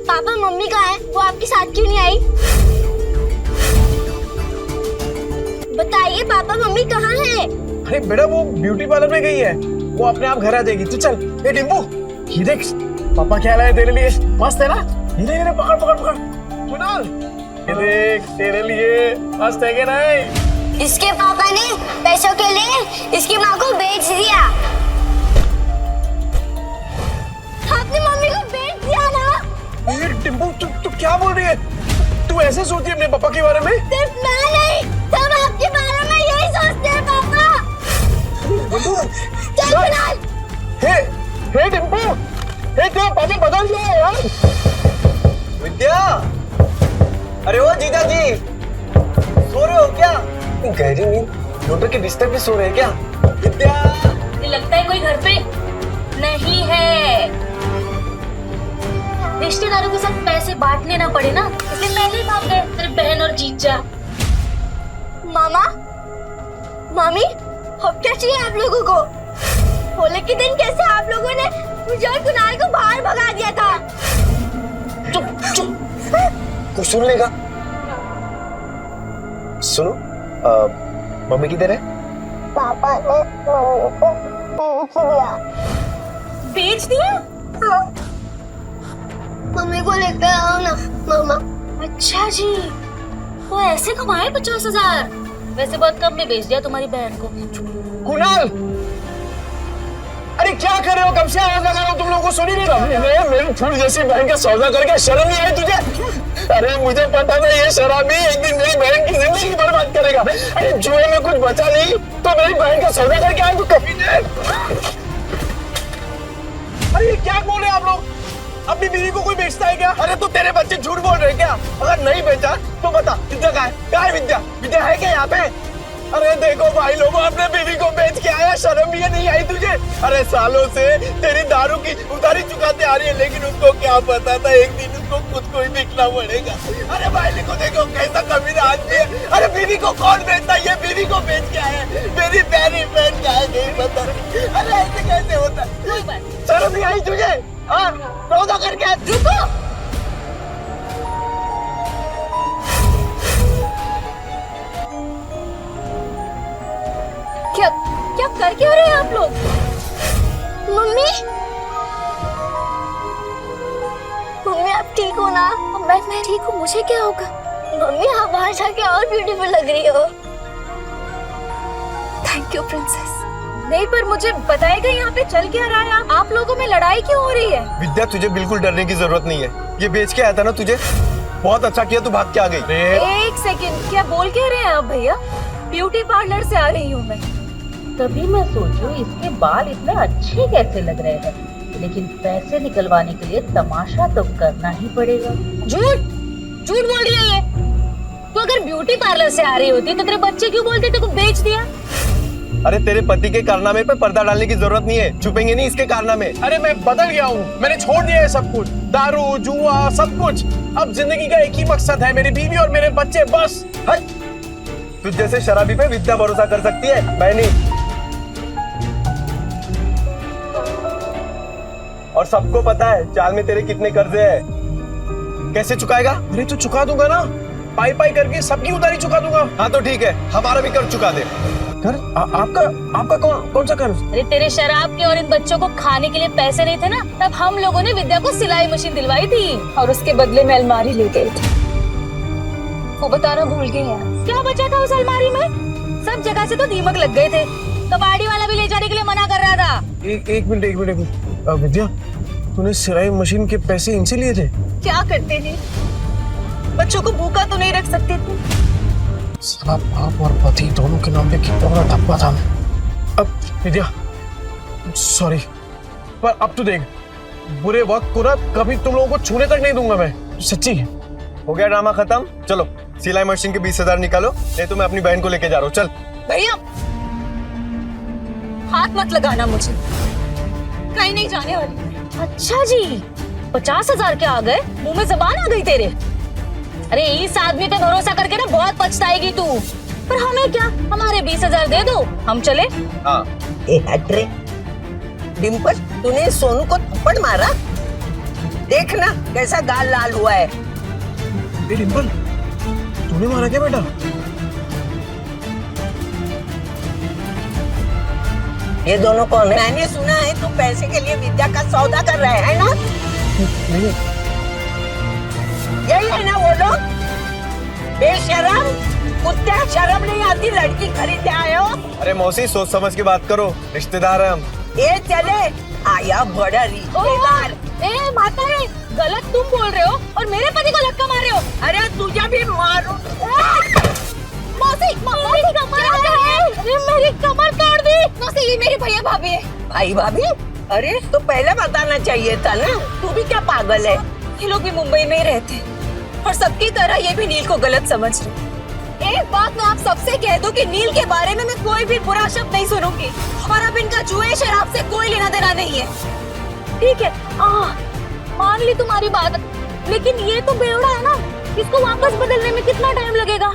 पापा मम्मी कहाँ है? वो आपके साथ क्यों नहीं आई? बताइए पापा मम्मी कहाँ है? अरे बेटा वो ब्यूटी पार्लर में गई है, वो अपने आप घर आ जाएगी। तू चल। ए डिम्पू, ये देख पापा क्या लाए तेरे लिए, मस्त है ना? ये पकड़ पकड़ पकड़। कुणाल, ये देख तेरे लिए, मस्त है कि नहीं? इसके पापा ने पैसों के लिए इसकी माँ को बेच दिया। आपने मम्मी को बेच दिया ना? ये डिम्पू तू क्या बोल रही है? तू ऐसे सोचती है अपने पापा के बारे में? सिर्फ मैं नहीं, सब आपके बारे में यही सोचते हैं पापा। चल कुणाल। हे डिम्पू, हे तेरा पापा बदल गया है यार। विद्या, अरे ओ जीजा जी, सो रहे हो क्या? गहरी नींद, डॉक्टर के बिस्तर पे सो रहे हैं क्या? विद्या, लगता है कोई घर पे नहीं है। रिश्तेदारों के साथ पैसे बांटने ना पड़े ना, इसलिए पहले ही भाग गए तेरे बहन और जीजा। मामा, मामी, अब क्या चाहिए आप लोगों को? होली के दिन कैसे आप लोगों ने मुझे और कुणाल को बाहर भगा दिया था? चुप चुप, कुछ सुन लेगा। सुनो, मम्मी किधर है? पापा ने मम्मी को बेच दिया। बेच दिया? हाँ। मम्मी को लेकर आओ ना मामा। अच्छा जी, वो ऐसे कमाए 50,000? वैसे बहुत कम में बेच दिया तुम्हारी बहन को। कुणाल, अरे क्या कर रहे हो? कब से आवाज लगा रहा हूँ, तुम लोगों को सुन ही नहीं रहा? मेरी फूल जैसी बहन का सौदा करके शर्म नहीं आई तुझे? अरे मुझे पता था ये शराबी एक दिन मेरी बहन की जिंदगी बर्बाद करेगा। अरे जुए में कुछ बचा नहीं तो मेरी बहन का सौदा करके आए तू कभी नहीं। अरे ये क्या बोल रहे हैं आप लोग? अपनी बीवी को कोई बेचता है क्या? अरे तो तेरे बच्चे झूठ बोल रहे हैं क्या? अगर नहीं बेचा तो बता, विद्या कहाँ है? कहाँ है विद्या? विद्या है क्या यहाँ पे? अरे देखो भाई लोगों, अपने बीवी को बेच के आया, शर्म भी नहीं आई तुझे? अरे सालों से तेरी दारू की उधारी चुकाते आ रही है, लेकिन उसको क्या पता था एक दिन उसको खुद को ही बिकना पड़ेगा। अरे भाई को देखो कैसा कमीना आदमी है। अरे बीवी को कौन बेचता है? ये बीवी को बेच के आया, मेरी प्यारी बहन का है, नहीं पता। अरे ऐसे कैसे होता है? शर्म नहीं आई तुझे? हाँ, सौदा करके रुको। क्या क्या कर क्यों रहे हैं आप लोग? मम्मी, मम्मी आप ठीक हो ना? मैं ठीक हूँ, मुझे क्या होगा? मम्मी आप बाहर जाके और ब्यूटीफुल लग रही हो। Thank you princess. नहीं पर मुझे बताएगा यहाँ पे चल क्या रहा है? आप लोगों में लड़ाई क्यों हो रही है? विद्या तुझे बिल्कुल डरने की जरूरत नहीं है, ये बेच के आया था ना तुझे, बहुत अच्छा किया तू भाग के आ गई। एक सेकंड, क्या बोल के रहे हैं आप भैया? ब्यूटी पार्लर से आ रही हूँ मैं। तभी मैं सोचूं इसके बाल इतने अच्छे कैसे लग रहे हैं, लेकिन पैसे निकलवाने के लिए तमाशा तो करना ही पड़ेगा। झूठ झूठ बोल रही है ये। तो अगर ब्यूटी पार्लर से आ रही होती तो तेरे बच्चे क्यों बोलते तेरे को बेच दिया? अरे तेरे पति के कारनामे पे पर्दा डालने की जरूरत नहीं है, छुपेंगे नहीं इसके कारनामे। अरे मैं बदल गया हूँ, मैंने छोड़ दिया है सब कुछ, दारू जुआ सब कुछ। अब जिंदगी का एक ही मकसद है, मेरी बीवी और मेरे बच्चे, बस। तुझ जैसे शराबी पे विद्या भरोसा कर सकती है, मैं नहीं। और सबको पता है चाल में तेरे कितने कर्जे हैं, कैसे चुकाएगा? अरे तो चुका दूंगा ना, पाई पाई करके सबकी उधारी चुका दूंगा। हाँ तो ठीक है, हमारा भी कर्ज चुका दे। कर आपका कौन सा कर्ज? अरे तेरे शराब के और इन बच्चों को खाने के लिए पैसे नहीं थे ना, तब हम लोगों ने विद्या को सिलाई मशीन दिलवाई थी और उसके बदले में अलमारी ले गए थे। वो बताना भूल गए यार, क्या बचा था उस अलमारी में? सब जगह से तो दीमक लग गए थे, कबाड़ी वाला भी ले जाने के लिए मना कर रहा था। एक मिनट विद्या, तूने सिलाई मशीन के पैसे इनसे लिए थे? क्या करते थे, बच्चों को भूखा तो नहीं रख सकते थे। साला बाप और पति दोनों के नाम पे कितना बड़ा धब्बा था मैं। अब विद्या सॉरी, पर अब तो देख, बुरे वक्त को ना कभी तुम लोगों को छूने तक नहीं दूंगा मैं, सच्ची। हो गया ड्रामा खत्म, चलो सिलाई मशीन के 20,000 निकालो, नहीं तो मैं अपनी बहन को लेके जा रहा हूँ। चल भैया हाथ मत लगाना मुझे, कहीं नहीं जाने वाली। अच्छा जी, 50,000 के आ गए, मुंह में जबान आ गई तेरे। अरे इस आदमी पे भरोसा करके ना बहुत पछताएगी तू। पर हमें क्या, हमारे 20,000 दे दो, हम चले। हाँ। डिम्पल, तूने सोनू को थप्पड़ मारा? देखना कैसा गाल लाल हुआ है। डिम्पल, तूने मारा क्या बेटा? ये दोनों कौन है? मैंने सुना है तुम पैसे के लिए विद्या का सौदा कर रहे हैं ना? नहीं। यही है ना वो लोग? बेशरम कुत्ते, शर्म नहीं आती, लड़की खरीदे आए हो? अरे मौसी, सोच समझ के बात करो, रिश्तेदार है हम। ये चले आया बड़ा रिश्तेदार। ए माता है, गलत तुम बोल रहे हो और मेरे पति को लटका मार रहे हो। अरे तुझे भी मारो। मौसी, मेरी कमर काट दी। मौसी, ये मेरे भैया भाभी है। भाई भाभी? अरे तो पहले बताना चाहिए था ना, तू भी क्या पागल है? ये लोग भी मुंबई में ही रहते हैं और सबकी तरह ये भी नील को गलत समझ रहे। एक बात मैं आप सबसे कह दूं कि नील के बारे में मैं कोई भी बुरा शब्द नहीं सुनूंगी और अब इनका जुए शराब से कोई लेना देना नहीं है। ठीक है, मान ली तुम्हारी बात, लेकिन ये तो बेवड़ा है ना, इसको वापस बदलने में कितना टाइम लगेगा?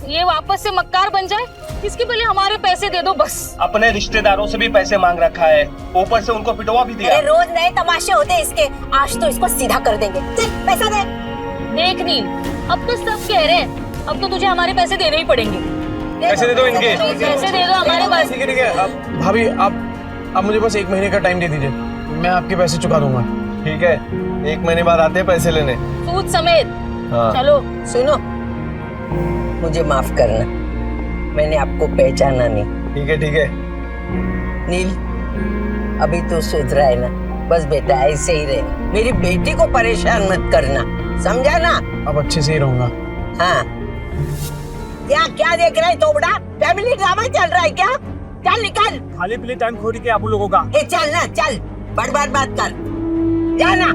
ये वापस से मक्कार बन जाए, इसके पहले हमारे पैसे दे दो बस। अपने रिश्तेदारों से भी पैसे मांग रखा है, ऊपर से उनको पिटवा भी दिया। अरे रोज नए तमाशे होते हैं इसके, आज तो इसको सीधा कर देंगे। चल पैसा दे। देख नील, अब तो सब कह रहे हैं, अब तो तुझे हमारे पैसे देने ही पड़ेंगे। पैसे दे दो इनके। पैसे दे दो हमारे पास। ठीक है। अब भाभी, आप मुझे बस 1 महीने का टाइम दे दीजिए, मैं आपके पैसे चुका दूंगा। ठीक है, 1 महीने बाद आते हैं पैसे लेने, सूद समेत। हाँ। चलो। सुनो, मुझे माफ करना, मैंने आपको पहचाना नहीं। ठीक है। नील, अभी तो सुधरा है ना? बस बेटा ऐसे ही रहे, मेरी बेटी को परेशान मत करना, समझा ना? अब अच्छे से ही रहूंगा। हाँ। क्या देख रहा है तोबड़ा? फैमिली ड्रामा चल रहा है क्या? चल निकल। खाली पीली टाइम खोरी के आप लोगों का। चल ना, चल, बर्बाद बात कर, जाना।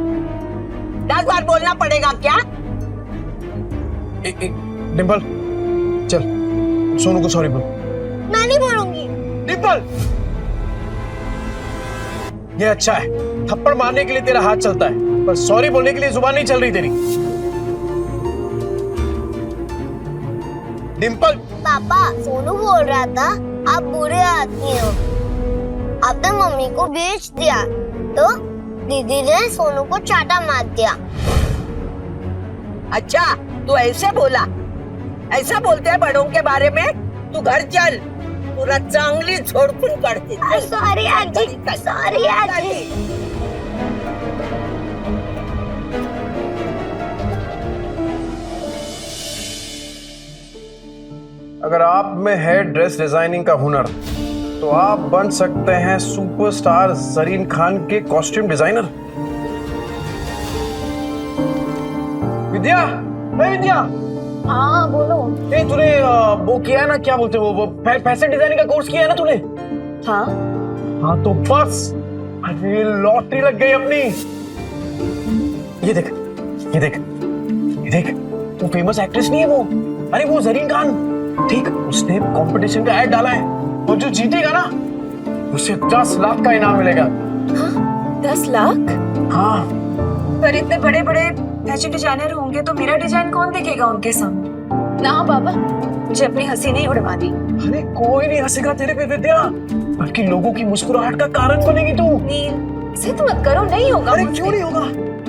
10 बार बोलना पड़ेगा क्या? डिम्पल, चल सोनू को सॉरी बोल। मैं नहीं बोलूंगी। डिम्पल, ये अच्छा है, थप्पड़ मारने के लिए तेरा हाथ चलता है, पर सॉरी बोलने के लिए जुबान नहीं चल रही तेरी। डिम्पल। पापा, सोनू बोल रहा था आप बुरे आदमी हो, आपने मम्मी को बेच दिया, तो दीदी ने सोनू को चाटा मार दिया। अच्छा, तू ऐसे बोला? ऐसा बोलते हैं बड़ों के बारे में? तू घर चल, पूरा चांगली छोड़खुन करती। सॉरी आजी, सॉरी आजी। अगर आप में है ड्रेस डिजाइनिंग का हुनर, तो आप बन सकते हैं सुपरस्टार जरीन खान के कॉस्ट्यूम डिजाइनर। विद्या, विद्या। हाँ बोलो। तूने वो किया है ना, क्या बोलते हैं वो फैशन डिजाइनिंग का कोर्स किया है ना तूने? हाँ। तो बस अरे लॉटरी लग गई अपनी। ये देख, वो फेमस एक्ट्रेस नहीं है वो? अरे वो जरीन खान, ठीक, उसने कंपटीशन का ऐड डाला है, और जो जीतेगा ना उसे 10 लाख का इनाम मिलेगा। हाँ, 10 लाख? हाँ। पर इतने बड़े बड़े फैशन डिजाइनर होंगे तो मेरा डिजाइन कौन देखेगा उनके सामने? ना बाबा, मुझे अपनी हंसी नहीं उड़वानी। अरे कोई नहीं हंसेगा तेरे पे विद्या, बल्कि लोगों की मुस्कुराहट का कारण बनेगी तू। नील, जिद मत करो, नहीं होगा। अरे क्यों नहीं होगा?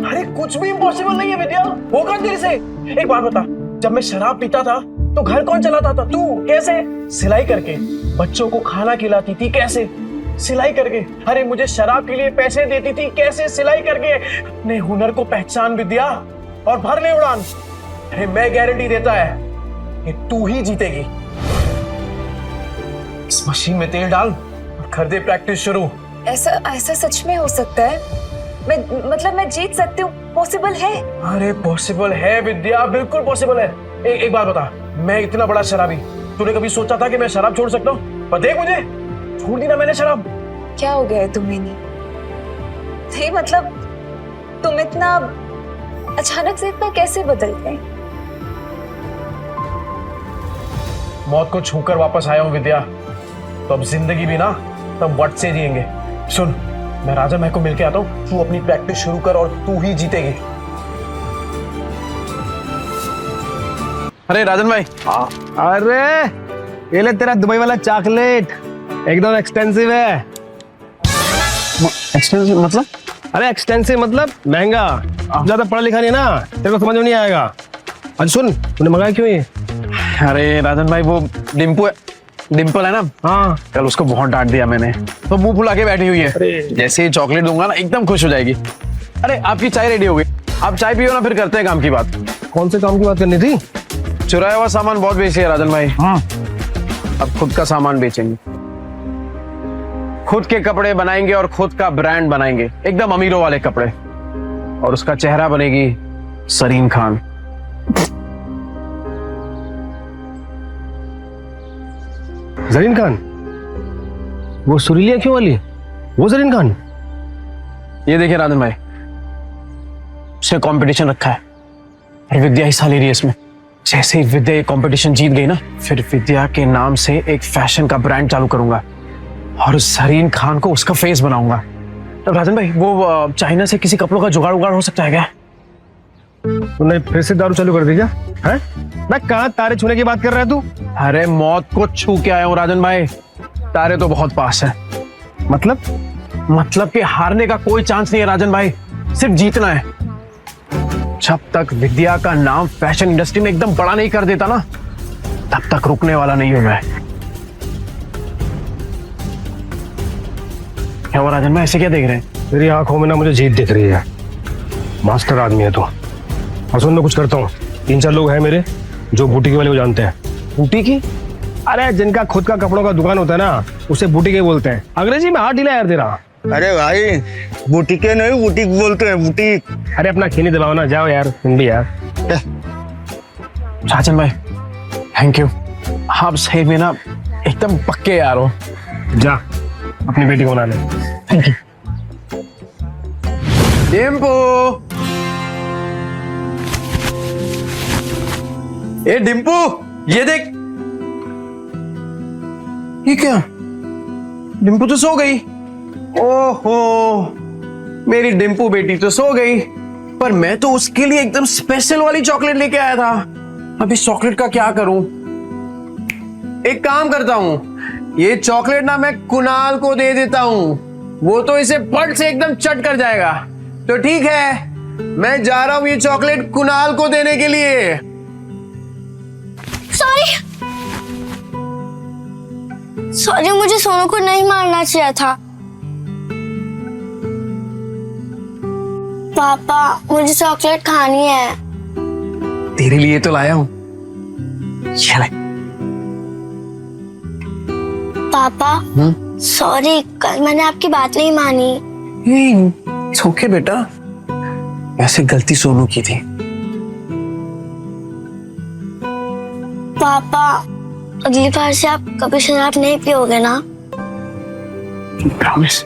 अरे कुछ भी इम्पॉसिबल नहीं है विद्या, होगा तेरे से। एक बात बता, जब मैं शराब पीता था तो घर कौन चलाता था? तू। कैसे? सिलाई करके। बच्चों को खाना खिलाती थी, कैसे? सिलाई करके। अरे मुझे शराब के लिए पैसे देती थी, कैसे? सिलाई करके। अपने हुनर को पहचान विद्या और भर ले उड़ान। अरे मैं गारंटी देता है कि तू ही जीतेगी। इस मशीन में तेल डाल, कर दे प्रैक्टिस शुरू। ऐसा ऐसा सच में हो सकता है? मैं जीत सकती हूँ, पॉसिबल है? अरे पॉसिबल है विद्या, बिल्कुल पॉसिबल है। एक बात बता, मैं इतना बड़ा शराबी, तूने कभी सोचा था कि मैं शराब छोड़ सकता हूँ? पर देख मुझे, छोड़ दी ना मैंने शराब। क्या हो गया है तुम्हें? नहीं मतलब तुम इतना अचानक से इतना कैसे बदल गए? मौत को छूकर वापस आया हूँ विद्या, तो अब जिंदगी भी ना तब वट से जिएंगे। सुन, मैं राजन भाई को मिलके आता हूँ, तू अपनी प्रैक्टिस शुरू कर और तू ही जीतेगी। अरे राजन भाई। अरे ये ले तेरा दुबई वाला चॉकलेट, एकदम एक्सपेंसिव है। एक्सपेंसिव मतलब? अरे एक्सपेंसिव मतलब महंगा। ज्यादा पढ़ा लिखा नहीं ना, तेरे को समझ में नहीं आएगा। अच्छा सुन, तूने मंगाया क्यों ये? अरे राजन भाई, वो डिम्पल है ना, हाँ, कल उसको बहुत डांट दिया मैंने, तो मुंह फुला के बैठी हुई है। जैसे ही चॉकलेट दूंगा ना एकदम खुश हो जाएगी। अरे आपकी चाय रेडी हो गई, आप चाय पियो ना, फिर करते हैं काम की बात। कौन से काम की बात करनी थी? चुराया हुआ सामान बहुत बेची है राजन भाई। हाँ, अब खुद का सामान बेचेंगे, खुद के कपड़े बनाएंगे और खुद का ब्रांड बनाएंगे, एकदम अमीरों वाले कपड़े। और उसका चेहरा बनेगी सरीन खान। जरीन खान? वो सुरीली आंखों वाली, वो जरीन खान? ये देखिए राजन भाई, उसने कंपटीशन रखा है और विद्या हिस्सा ले रही है इसमें। जैसे ही विद्या ये कंपटीशन जीत गई ना, फिर विद्या के नाम से एक फैशन का ब्रांड चालू करूंगा और जरीन खान को उसका फेस बनाऊंगा। तो राजन भाई, वो चाइना से किसी कपड़ों का जुगाड़ उगाड़ हो सकता है क्या? तूने फिर से दारू चालू कर दी क्या? है? मैं कहाँ तारे छूने की बात कर रहा है तू? अरे मौत को छू के आया हूँ राजन भाई, तारे तो बहुत पास है। मतलब कि हारने का कोई चांस नहीं है राजन भाई, सिर्फ जीतना है। जब तक विद्या का नाम फैशन इंडस्ट्री में एकदम बड़ा नहीं कर देता ना, तब तक रुकने वाला नहीं हूं मैं। क्या हुआ राजन भाई, ऐसे क्या देख रहे हैं? तेरी आंखों में ना मुझे जीत दिख रही है। मास्टर आदमी है तू। और सुन, मैं कुछ करता हूँ, 3-4 लोग हैं मेरे जो बुटीक वाले को जानते हैं। बुटीक? अरे जिनका खुद का कपड़ों का दुकान होता है ना, उसे बुटीक बोलते हैं। अंग्रेजी में हाथ ढीला यार तेरा। अरे भाई, बुटीके नहीं बुटीक बोलते हैं, बुटीक। अरे अपना खीनी दबाओ ना, जाओ यार तुम भी यार। राजन भाई थैंक यू, आप सही में ना एकदम पक्के यार हो। जा अपनी बेटी को बना ले। Thank you. डिम्पू, ए डिम्पू, ये देख। ये क्या? डिम्पू तो सो गई। ओहो, मेरी डिम्पू बेटी तो सो गई, पर मैं तो उसके लिए एकदम स्पेशल वाली चॉकलेट लेके आया था। अब इस चॉकलेट का क्या करूं? एक काम करता हूं, ये चॉकलेट ना मैं कुणाल को दे देता हूं, वो तो इसे पट से एकदम चट कर जाएगा। तो ठीक है, मैं जा रहा हूं ये चॉकलेट कुणाल को देने के लिए। सॉरी, मुझे सोनू को नहीं मारना चाहिए था। पापा, मुझे चॉकलेट खानी है। तेरे लिए तो लाया हूं, चल। पापा सॉरी, कल मैंने आपकी बात नहीं मानी। ओके बेटा, वैसे गलती सोनू की थी। पापा, अगली बार से आप कभी शराब नहीं पियोगे ना? प्रॉमिस,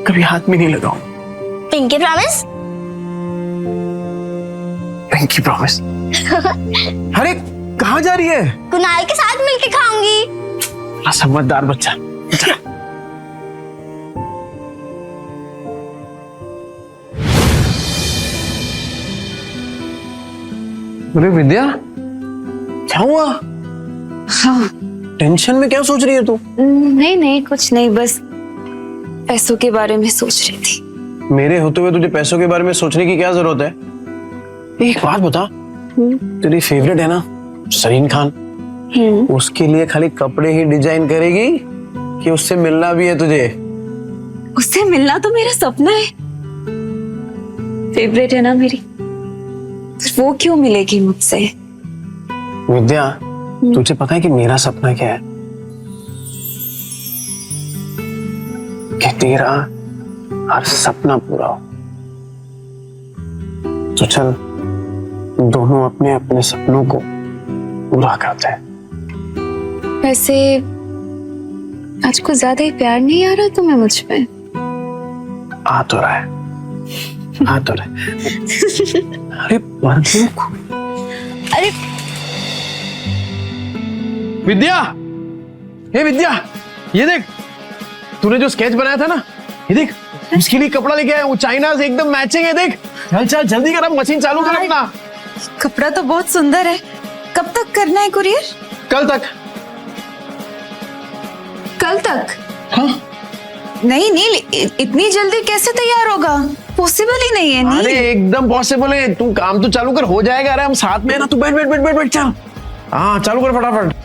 कभी हाथ में नहीं लगाऊं। Pinky promise? Pinky promise. अरे कहाँ जा रही है? कुणाल के साथ मिलके खाऊंगी। बड़ा समझदार बच्चा। अरे विद्या, क्या हुआ? टेंशन में क्या सोच रही है तू? नहीं कुछ नहीं, बस पैसों के बारे में सोच रही थी। मेरे होते हुए तुझे पैसों के बारे में सोचने की क्या जरूरत है? एक बात बता, तेरी फेवरेट है ना सरीन खान, उसके लिए खाली कपड़े ही डिजाइन करेगी कि उससे मिलना भी है तुझे? उससे मिलना तो मेरा सपना है, फेवरेट है ना मेरी, तो वो क्यों मिलेगी मुझसे? विद्या, तुझे पता है कि मेरा सपना क्या है? तेरा हर सपना पूरा हो। तो चल दोनों अपने अपने सपनों को पूरा करते हैं। वैसे आज कुछ ज्यादा ही प्यार नहीं आ रहा तुम्हें मुझ पे? आ तो रहा है, आ तो रहा है। अरे अरे विद्या, हे विद्या, ये देख तूने जो स्केच बनाया था ना, ये देख उसके लिए कपड़ा लेके आया हूँ, चाइना से एकदम मैचिंग है। देख चल चल जल्दी कर, अब मशीन चालू कर अपना। कपड़ा तो बहुत सुंदर है। कब तक करना है कुरियर? कल तक। कल तक? हाँ। नहीं नील, इतनी जल्दी कैसे तैयार होगा? पॉसिबल ही नहीं है नील। अरे एकदम पॉसिबल है, तू काम तो चालू कर, हो जाएगा। अरे हम साथ में है ना, तू बैठ बैठ बैठ बैठ बैठ, चल। हाँ चालू कर फटाफट।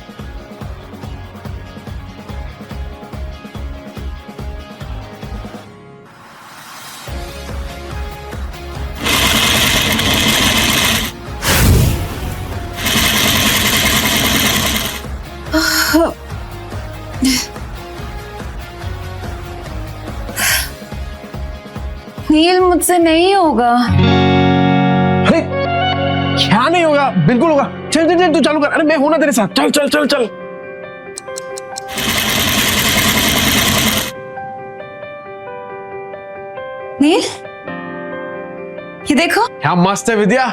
नील मुझसे नहीं होगा। अरे क्या नहीं होगा? बिल्कुल होगा। चल चल चल तू चालू कर। अरे मैं हूं ना तेरे साथ, चल चल चल चल। नील ये देखो। क्या मस्त है विद्या।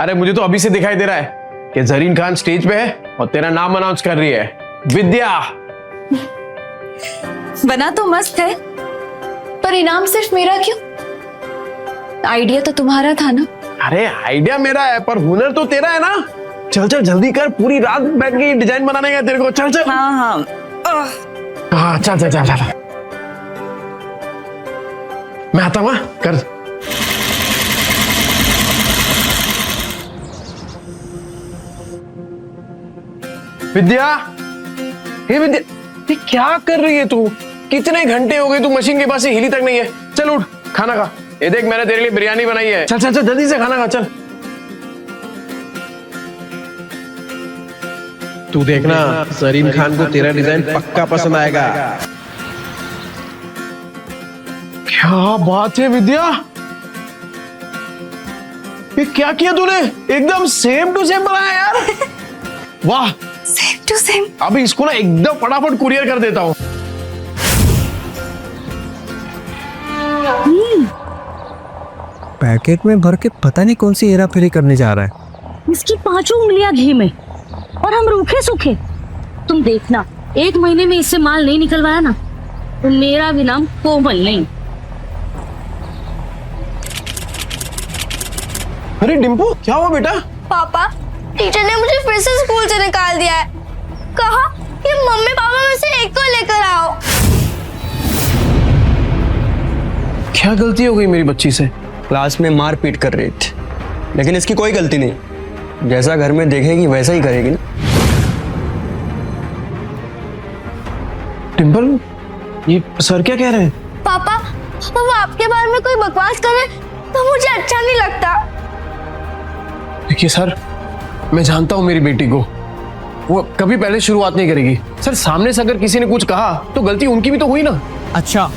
अरे मुझे तो अभी से दिखाई दे रहा है कि जरीन खान स्टेज पे है और तेरा नाम अनाउंस कर रही है, विद्या। बना तो मस्त है, पर इनाम सिर्फ मेरा क्यों? आइडिया तो तुम्हारा था ना? अरे आइडिया मेरा है पर हुनर तो तेरा है ना। चल चल जल्दी कर, पूरी रात बैठ के डिजाइन बनाने का तेरे को। चल चल। हाँ हाँ हाँ चल चल चल चल। मैं आता हूँ, कर। विद्या, हे विद्या, ये क्या कर रही है तू? कितने घंटे हो गए तू मशीन के पास से हिली तक नहीं है। चल उठ, खाना खा। ये देख मैंने तेरे लिए बिरयानी बनाई है। चल चल चल जल्दी से खाना खा, चल। तू देखना जरीन खान को तेरा डिजाइन पक्का पसंद आएगा। क्या बात है विद्या, ये क्या किया तूने? एकदम सेम टू सेम बनाया यार। वाह, सेम टू सेम। अभी इसको ना एकदम फटाफट कुरियर कर देता हूँ। पैकेट में भर के पता नहीं कौन सी हेरा फेरी करने जा रहा है। इसकी 5 उंगलियां घी में और हम रूखे सूखे। तुम देखना, 1 महीने में इससे माल नहीं निकलवाया ना तो मेरा भी नाम कोमल नहीं। अरे डिम्पू, क्या हुआ बेटा? पापा, टीचर ने मुझे फिर से स्कूल से निकाल दिया है। कहा कि मम्मी पापा में से एक को लेकर आओ। क्या गलती हो गई मेरी बच्ची से? क्लास में मार पीट कर रही थी, लेकिन इसकी कोई गलती नहीं। जैसा घर में देखेगी वैसा ही करेगी ना। डिम्पल, ये सर क्या कह रहे हैं? पापा, वो आपके बारे में कोई बकवास करे तो मुझे अच्छा नहीं लगता। देखिए सर, मैं जानता हूं मेरी बेटी को, वो कभी पहले शुरुआत नहीं करेगी। सर सामने से अगर किसी ने कुछ कहा तो गलती उनकी भी तो हुई ना। अच्छा,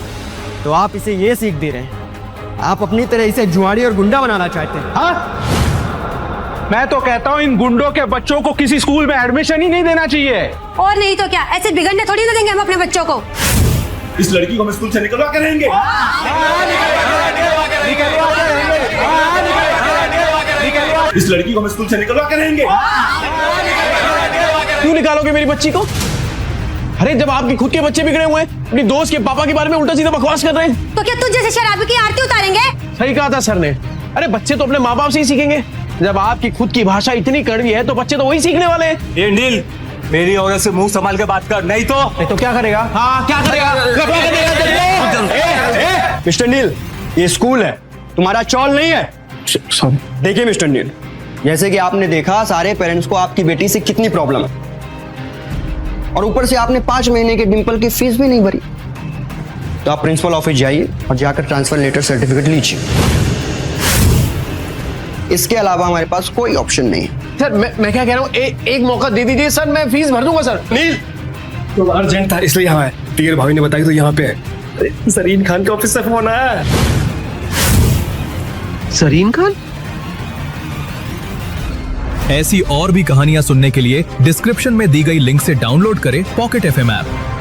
तो आप इसे ये सीख दे रहे हैं? आप अपनी तरह इसे जुआड़ी और गुंडा बनाना चाहते हैं? हाँ, मैं तो कहता हूँ इन गुंडों के बच्चों को किसी स्कूल में एडमिशन ही नहीं देना चाहिए। और नहीं तो क्या, ऐसे बिगड़ने थोड़ी ना देंगे हम अपने बच्चों को। इस लड़की को हम स्कूल से निकलवा कर रहेंगे। इस लड़की को हम स्कूल से निकलवा कर रहेंगे। क्यों निकालोगे मेरी बच्ची को? अरे जब आपके खुद के बच्चे बिगड़े हुए हैं, अपनी दोस्त के पापा के बारे में उल्टा सीधा बकवास कर रहे हैं, तो क्या तुझ जैसे शराबी की आरती उतारेंगे? सही कहा था सर ने। अरे बच्चे तो अपने माँ बाप से ही सीखेंगे। जब आपकी खुद की भाषा इतनी कड़वी है तो बच्चे तो वही सीखने वाले हैं। ये नील, मेरी औरत से मुंह संभाल के बात कर, नहीं तो क्या करेगा? हाँ क्या करेगा? मिस्टर नील, ये स्कूल है, तुम्हारा चौल नहीं है। सॉरी। देखिए मिस्टर नील, जैसे कि आपने देखा सारे पेरेंट्स को आपकी बेटी से कितनी प्रॉब्लम है, और ऊपर से आपने 5 महीने के डिंपल की फीस भी नहीं भरी। तो आप प्रिंसिपल ऑफिस जाइए और जाकर ट्रांसफर लेटर सर्टिफिकेट लीजिए। इसके अलावा हमारे पास कोई ऑप्शन नहीं है। सर मैं क्या कह रहा हूँ, एक मौका दे दीजिए सर, मैं फीस भर दूंगा सर। नील, तो अर्जेंट था इसलिए यहाँ है। टीयर भाभी ने बताया तो यहाँ पे है। जरीन खान के ऑफिस से फोन आया। जरीन खान? ऐसी और भी कहानियां सुनने के लिए डिस्क्रिप्शन में दी गई लिंक से डाउनलोड करें पॉकेट FM ऐप।